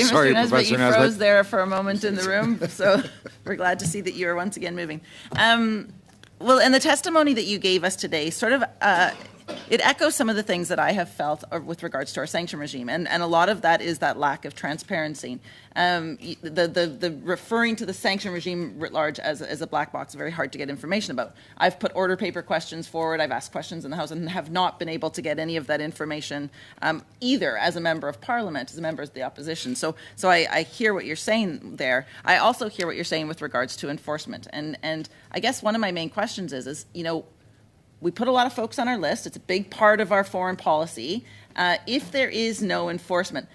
Sorry, Mr. Nesbitt, you froze there for a moment in the room. So we're glad to see that you are once again moving. Well, and the testimony that you gave us today sort of it echoes some of the things that I have felt with regards to our sanction regime, and a lot of that is that lack of transparency. The referring to the sanction regime writ large as a black box, very hard to get information about. I've put order paper questions forward. I've asked questions in the House and have not been able to get any of that information either as a member of Parliament, as a member of the opposition. So I hear what you're saying there. I also hear what you're saying with regards to enforcement, and I guess one of my main questions is we put a lot of folks on our list. It's a big part of our foreign policy. If there is no enforcement,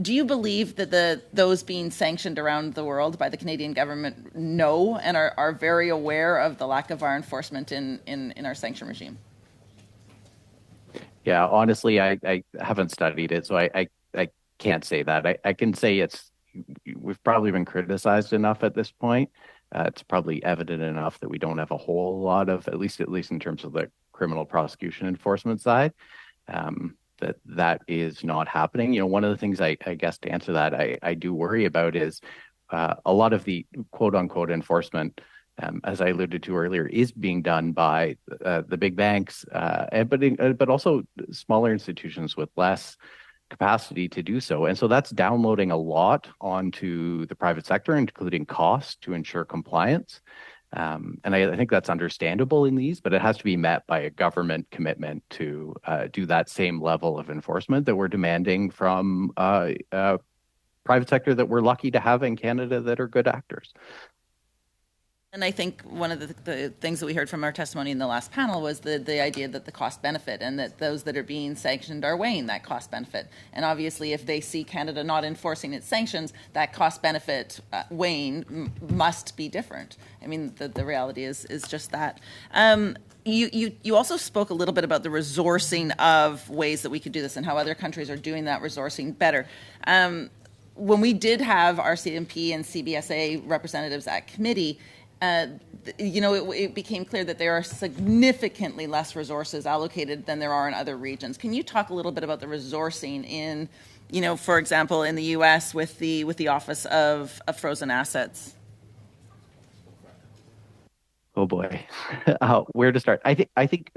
do you believe that those being sanctioned around the world by the Canadian government know and are very aware of the lack of our enforcement in our sanction regime? Yeah, honestly, I haven't studied it, so I can't say that. I can say we've probably been criticized enough at this point. It's probably evident enough that we don't have a whole lot of, at least in terms of the criminal prosecution enforcement side, that is not happening. One of the things I guess to answer that I do worry about is a lot of the quote unquote enforcement, as I alluded to earlier, is being done by the big banks, but also smaller institutions with less capacity to do so. And so that's downloading a lot onto the private sector, including costs to ensure compliance. And I think that's understandable in these, but it has to be met by a government commitment to do that same level of enforcement that we're demanding from private sector that we're lucky to have in Canada that are good actors. And I think one of the things that we heard from our testimony in the last panel was the idea that the cost benefit and that those that are being sanctioned are weighing that cost benefit. And obviously, if they see Canada not enforcing its sanctions, that cost benefit weighing must be different. I mean, the reality is just that. You also spoke a little bit about the resourcing of ways that we could do this and how other countries are doing that resourcing better. When we did have our CMP and CBSA representatives at committee, it became clear that there are significantly less resources allocated than there are in other regions. Can you talk a little bit about the resourcing in, for example, in the U.S. with the Office of Frozen Assets? Oh boy, where to start? I think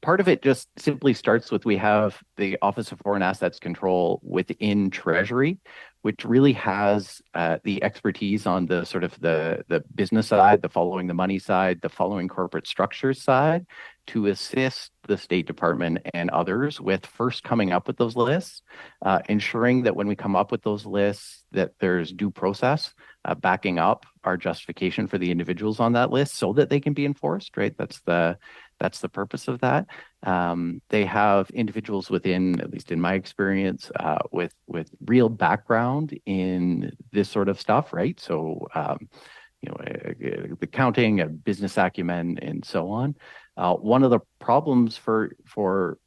part of it just simply starts with we have the Office of Foreign Assets Control within Treasury, which really has the expertise on the sort of the business side, the following the money side, the following corporate structures side, to assist the State Department and others with first coming up with those lists, ensuring that when we come up with those lists that there's due process backing up our justification for the individuals on that list so that they can be enforced, right? That's the purpose of that. They have individuals within, at least in my experience, with real background in this sort of stuff, right? So accounting, business acumen, and so on. One of the problems for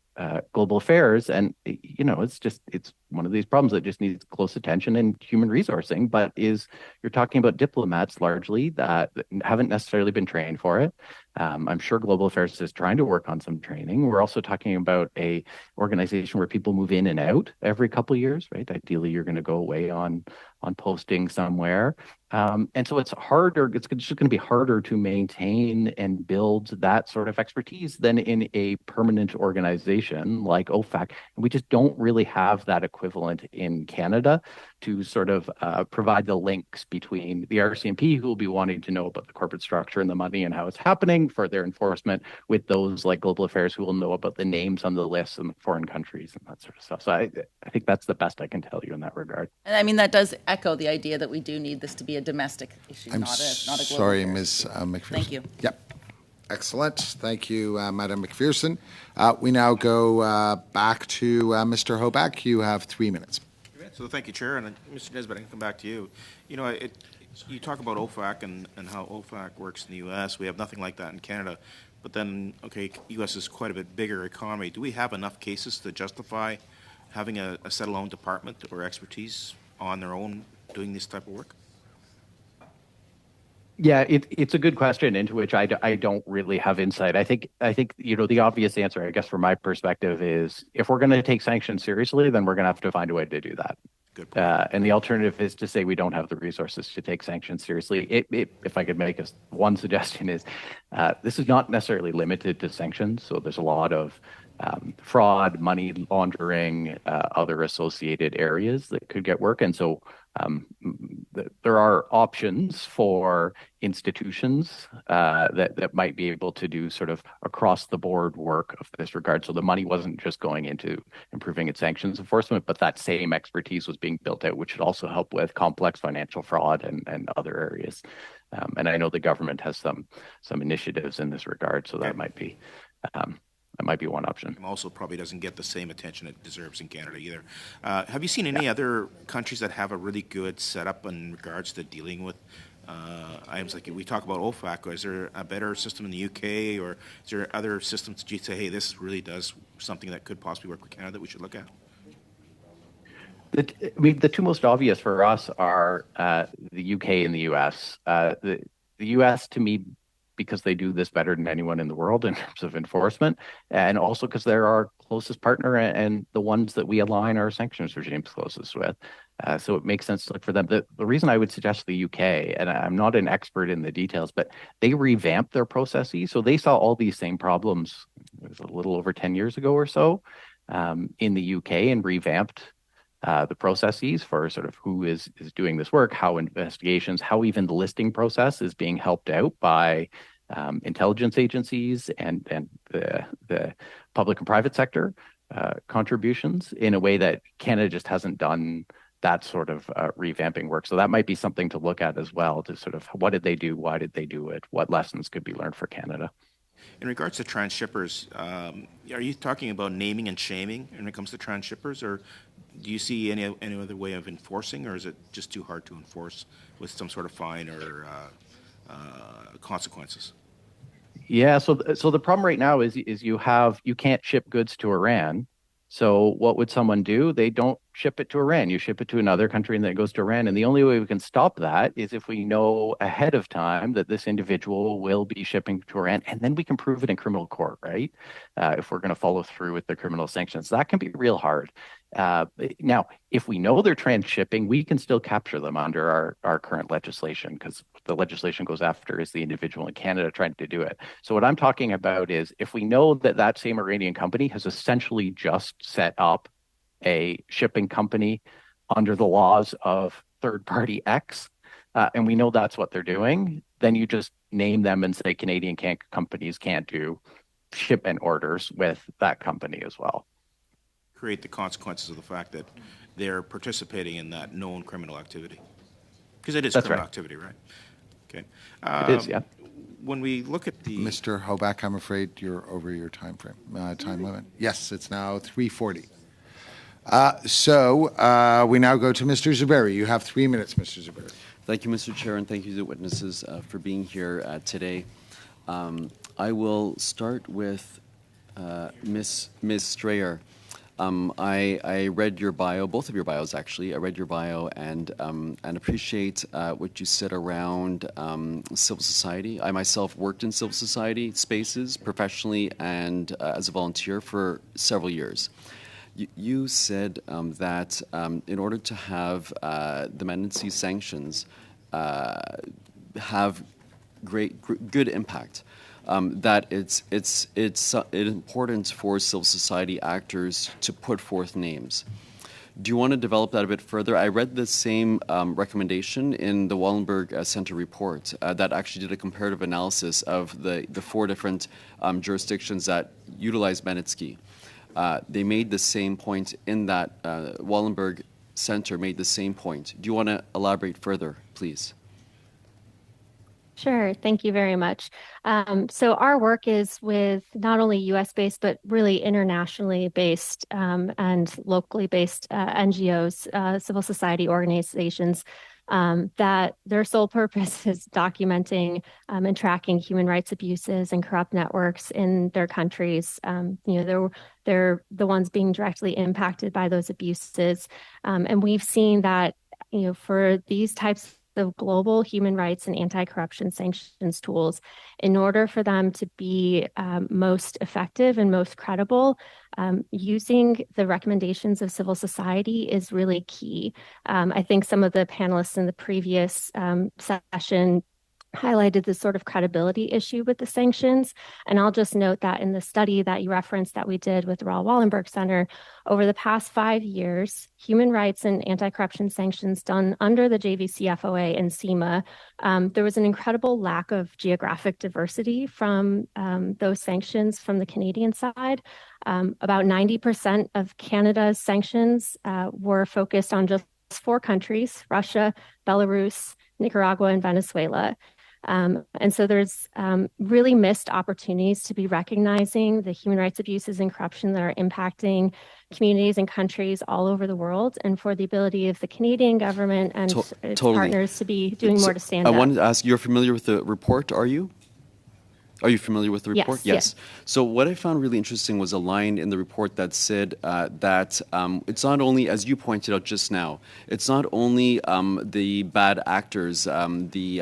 global affairs, and it's one of these problems that just needs close attention and human resourcing, but you're talking about diplomats largely that haven't necessarily been trained for it. I'm sure Global Affairs is trying to work on some training. We're also talking about a organization where people move in and out every couple of years, right? Ideally, you're going to go away on posting somewhere. And so it's just going to be harder to maintain and build that sort of expertise than in a permanent organization like OFAC. And we just don't really have that equivalent in Canada to sort of provide the links between the RCMP, who will be wanting to know about the corporate structure and the money and how it's happening for their enforcement, with those like Global Affairs who will know about the names on the lists and the foreign countries and that sort of stuff. So I think that's the best I can tell you in that regard. And I mean, that does echo the idea that we do need this to be a domestic issue, not a global sorry, affair. Ms. McPherson. Thank you. Yep. Excellent. Thank you, Madam McPherson. We now go back to Mr. Hoback. You have 3 minutes. So thank you, Chair. And Mr. Nesbitt, I can come back to you. You talk about OFAC and how OFAC works in the U.S. We have nothing like that in Canada. But then, U.S. is quite a bit bigger economy. Do we have enough cases to justify having a set-alone department or expertise on their own doing this type of work? Yeah, it's a good question into which I don't really have insight. I think the obvious answer, I guess, from my perspective is if we're going to take sanctions seriously, then we're going to have to find a way to do that. Good point. And the alternative is to say we don't have the resources to take sanctions seriously. If I could make one suggestion is this is not necessarily limited to sanctions. So there's a lot of fraud, money laundering, other associated areas that could get work. And so there are options for institutions that might be able to do sort of across the board work of this regard. So the money wasn't just going into improving its sanctions enforcement, but that same expertise was being built out, which should also help with complex financial fraud and other areas. And I know the government has some initiatives in this regard, so that might be one option. Also probably doesn't get the same attention it deserves in Canada either. Have you seen any other countries that have a really good setup in regards to dealing with items like we talk about OFAC? Is there a better system in the UK, or is there other systems that you say, hey, this really does something that could possibly work with Canada that we should look at? The two most obvious for us are the UK and the US. The US, to me, because they do this better than anyone in the world in terms of enforcement, and also because they're our closest partner and the ones that we align our sanctions regimes closest with. So it makes sense to look for them. The reason I would suggest the UK, and I'm not an expert in the details, but they revamped their processes. So they saw all these same problems, it was a little over 10 years ago or so, in the UK, and revamped the processes for sort of who is doing this work, how investigations, how even the listing process is being helped out by intelligence agencies and the public and private sector contributions in a way that Canada just hasn't done that sort of revamping work. So that might be something to look at as well, to sort of what did they do, why did they do it, what lessons could be learned for Canada. In regards to transshippers, are you talking about naming and shaming when it comes to transshippers, or do you see any other way of enforcing, or is it just too hard to enforce with some sort of fine or consequences? Yeah, so the problem right now is you can't ship goods to Iran. So what would someone do? They don't ship it to Iran. You ship it to another country and then it goes to Iran. And the only way we can stop that is if we know ahead of time that this individual will be shipping to Iran, and then we can prove it in criminal court, right? If we're going to follow through with the criminal sanctions. That can be real hard. Now, if we know they're transshipping, we can still capture them under our current legislation, because the legislation goes after is the individual in Canada trying to do it. So what I'm talking about is if we know that same Iranian company has essentially just set up a shipping company under the laws of third party X, and we know that's what they're doing, then you just name them and say Canadian companies can't do shipment orders with that company as well. Create the consequences of the fact that they're participating in that known criminal activity. Because it is criminal activity, right? Okay. It is, yeah. When we look at the... Mr. Hoback, I'm afraid you're over your time limit. Yes, it's now 3:40. So we now go to Mr. Zuberi. You have 3 minutes, Mr. Zuberi. Thank you, Mr. Chair, and thank you to the witnesses for being here today. I will start with Ms. Strayer. I read your bio, both of your bios actually. I read your bio and appreciate what you said around civil society. I myself worked in civil society spaces professionally and as a volunteer for several years. You said that in order to have the Magnitsky sanctions have good impact, that it's important for civil society actors to put forth names. Do you want to develop that a bit further? I read the same recommendation in the Wallenberg Center report that actually did a comparative analysis of the 4 different jurisdictions that utilize Magnitsky. They made the same point in that Wallenberg Center made the same point. Do you want to elaborate further, please? Sure. Thank you very much. So our work is with not only U.S.-based, but really internationally based and locally based NGOs, civil society organizations, that their sole purpose is documenting and tracking human rights abuses and corrupt networks in their countries. They're the ones being directly impacted by those abuses. And we've seen that, for these types of global human rights and anti-corruption sanctions tools, in order for them to be most effective and most credible, using the recommendations of civil society is really key. I think some of the panelists in the previous session highlighted the sort of credibility issue with the sanctions. And I'll just note that in the study that you referenced that we did with the Raoul Wallenberg Center, over the past 5 years, human rights and anti-corruption sanctions done under the JVCFOA and CIMA, there was an incredible lack of geographic diversity from those sanctions from the Canadian side. About 90% of Canada's sanctions were focused on just 4 countries: Russia, Belarus, Nicaragua, and Venezuela. And so there's really missed opportunities to be recognizing the human rights abuses and corruption that are impacting communities and countries all over the world, and for the ability of the Canadian government and its partners to be doing more to stand up. I wanted to ask, you're familiar with the report, are you? Are you familiar with the report? Yes. So what I found really interesting was a line in the report that said that it's not only, as you pointed out just now, it's not only the bad actors, the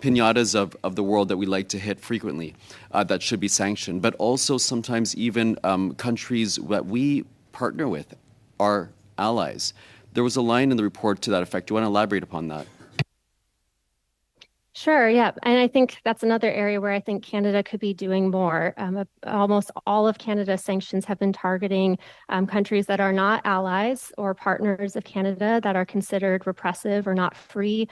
pinatas of the world that we like to hit frequently that should be sanctioned, but also sometimes even countries that we partner with, our allies. There was a line in the report to that effect. Do you want to elaborate upon that? Sure, yeah. And I think that's another area where I think Canada could be doing more. Almost all of Canada's sanctions have been targeting countries that are not allies or partners of Canada, that are considered repressive or not free,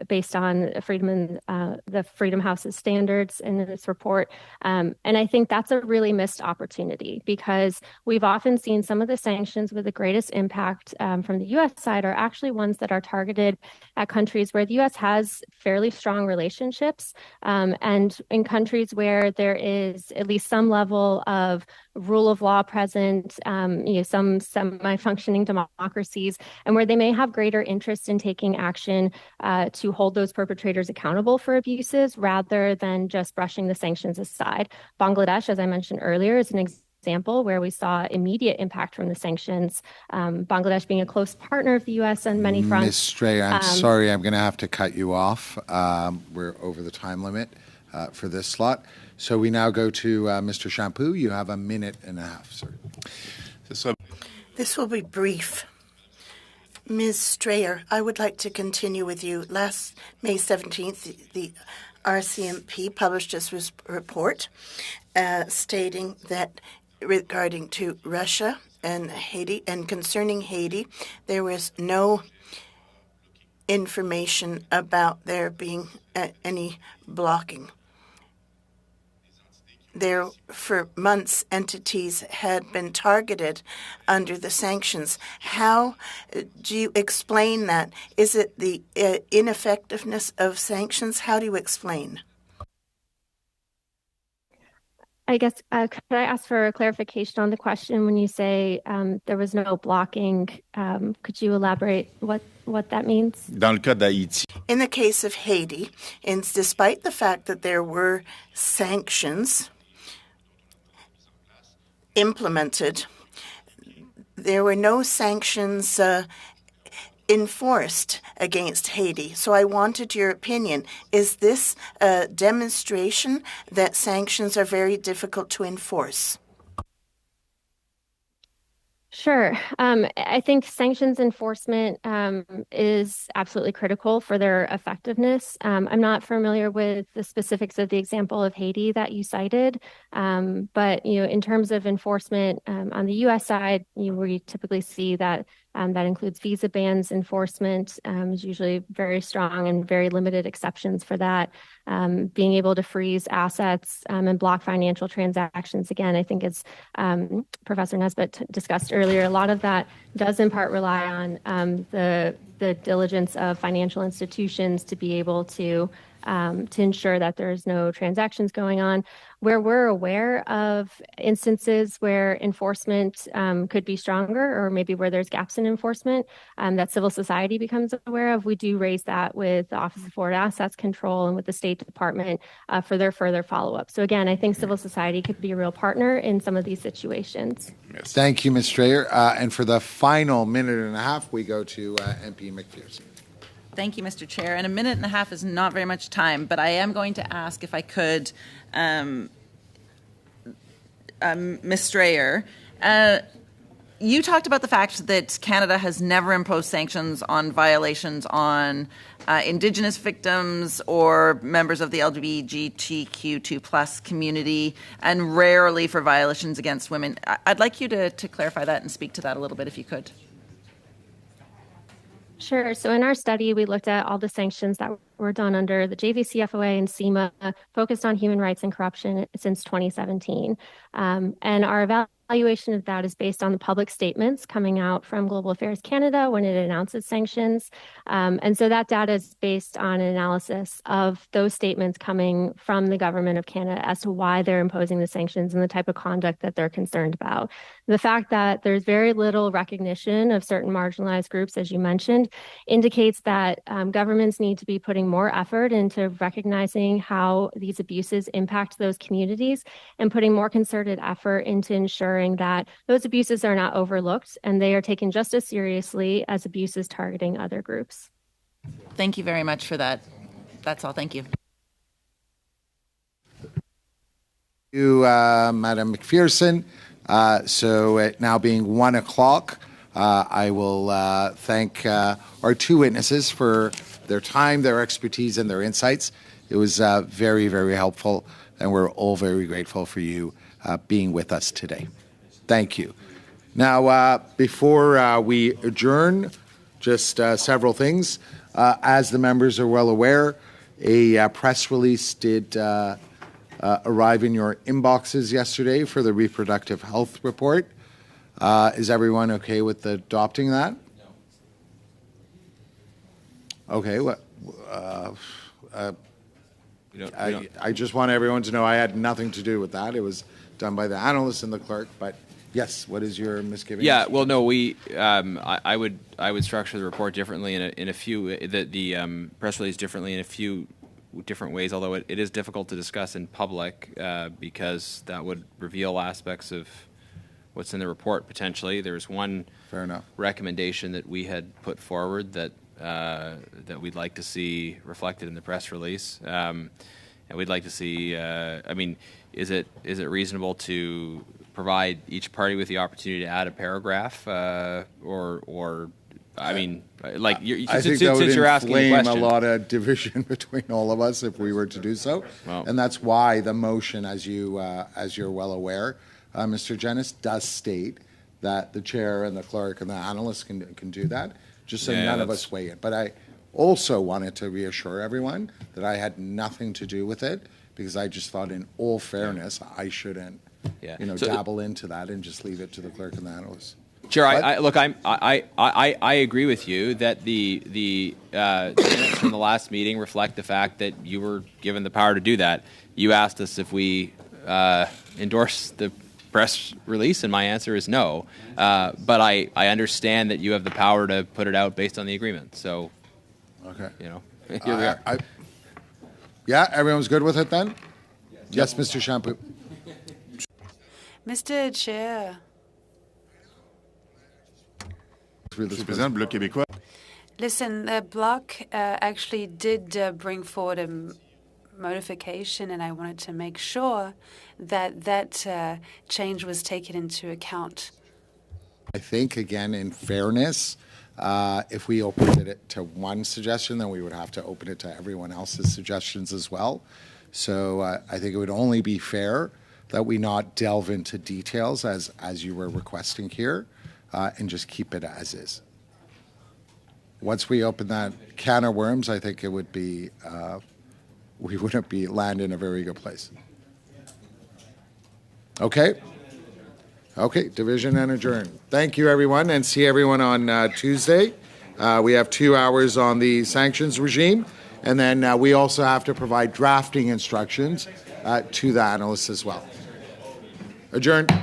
based on the Freedom House's standards in this report. And I think that's a really missed opportunity, because we've often seen some of the sanctions with the greatest impact from the U.S. side are actually ones that are targeted at countries where the U.S. has fairly strong relationships, and in countries where there is at least some level of rule of law present, some semi-functioning democracies, and where they may have greater interest in taking action to hold those perpetrators accountable for abuses rather than just brushing the sanctions aside. Bangladesh, as I mentioned earlier, is an example where we saw immediate impact from the sanctions, Bangladesh being a close partner of the U.S. on many fronts. Ms. Strayer, I'm sorry, I'm going to have to cut you off. We're over the time limit for this slot. So we now go to Mr. Champoux. You have 1.5 minutes, sir. This will be brief. Ms. Strayer, I would like to continue with you. Last May 17th, the RCMP published this report stating that regarding to Russia and Haiti, and concerning Haiti, there was no information about there being any blocking. There, for months, entities had been targeted under the sanctions. How do you explain that? Is it the ineffectiveness of sanctions? How do you explain? I guess, could I ask for a clarification on the question when you say there was no blocking? Could you elaborate what that means? Dans le cas d'Haïti. In the case of Haiti, and despite the fact that there were sanctions implemented, there were no sanctions enforced against Haiti. So I wanted your opinion. Is this a demonstration that sanctions are very difficult to enforce? Sure. I think sanctions enforcement is absolutely critical for their effectiveness. I'm not familiar with the specifics of the example of Haiti that you cited, but in terms of enforcement on the U.S. side, we typically see that that includes visa bans enforcement is usually very strong and very limited exceptions for that. Being able to freeze assets and block financial transactions, again, I think as Professor Nesbitt discussed earlier, a lot of that does in part rely on the diligence of financial institutions to be able to ensure that there's no transactions going on. Where we're aware of instances where enforcement could be stronger, or maybe where there's gaps in enforcement that civil society becomes aware of, we do raise that with the Office of Foreign Assets Control and with the State Department for their further follow-up. So again, I think civil society could be a real partner in some of these situations. Yes. Thank you, Ms. Strayer. And for the final minute and a half, we go to MP McPherson. Thank you, Mr. Chair. And a minute and a half is not very much time, but I am going to ask if I could, Ms. Strayer, you talked about the fact that Canada has never imposed sanctions on violations on Indigenous victims or members of the LGBTQ2+ community, and rarely for violations against women. I'd like you to clarify that and speak to that a little bit, if you could. Sure. So in our study, we looked at all the sanctions that were done under the JVCFOA and CIMA, focused on human rights and corruption since 2017. And our evaluation of that is based on the public statements coming out from Global Affairs Canada when it announces sanctions. And so that data is based on an analysis of those statements coming from the government of Canada as to why they're imposing the sanctions and the type of conduct that they're concerned about. The fact that there's very little recognition of certain marginalized groups, as you mentioned, indicates that governments need to be putting more effort into recognizing how these abuses impact those communities and putting more concerted effort into ensuring that those abuses are not overlooked and they are taken just as seriously as abuses targeting other groups. Thank you very much for that. That's all. Thank you. Thank you, Madam McPherson. So it now being 1 o'clock, I will thank our two witnesses for their time, their expertise, and their insights. It was very, very helpful, and we're all very grateful for you being with us today. Thank you. Now, before we adjourn, just several things. As the members are well aware, a press release did arrive in your inboxes yesterday for the reproductive health report. Is everyone okay with adopting that? No. Okay. I just want everyone to know I had nothing to do with that. It was done by the analyst and the clerk. But yes, what is your misgiving? Yeah. Well, no. I would structure the report differently in a few the press release differently in a few different ways. Although it is difficult to discuss in public because that would reveal aspects of what's in the report potentially. There's one fair enough recommendation that we had put forward that we'd like to see reflected in the press release, and we'd like to see. I mean, is it reasonable to provide each party with the opportunity to add a paragraph, or I mean, like I think that would you're asking the question, a lot of division between all of us if we were to do so, and that's why the motion, as you're well aware, Mr. Genis, does state that the chair and the clerk and the analyst can do that, just so none of us weigh it. But I also wanted to reassure everyone that I had nothing to do with it, because I just thought, in all fairness, I shouldn't, dabble into that and just leave it to the clerk and the analyst. Chair, I agree with you that the minutes from the last meeting reflect the fact that you were given the power to do that. You asked us if we endorse the press release, and my answer is no. But I understand that you have the power to put it out based on the agreement. So, Okay. here we are. Yeah, everyone's good with it then? Yes, Mr. Shampoo. Mr. Chair. Listen, the Bloc actually did bring forward a modification, and I wanted to make sure that that change was taken into account. I think, again, in fairness, if we opened it to one suggestion, then we would have to open it to everyone else's suggestions as well. So I think it would only be fair that we not delve into details as you were requesting here, and just keep it as is. Once we open that can of worms, I think it would be, we wouldn't be land in a very good place. Okay? Okay, division and adjourn. Thank you, everyone, and see everyone on Tuesday. We have 2 hours on the sanctions regime, and then we also have to provide drafting instructions to the analysts as well. Adjourned.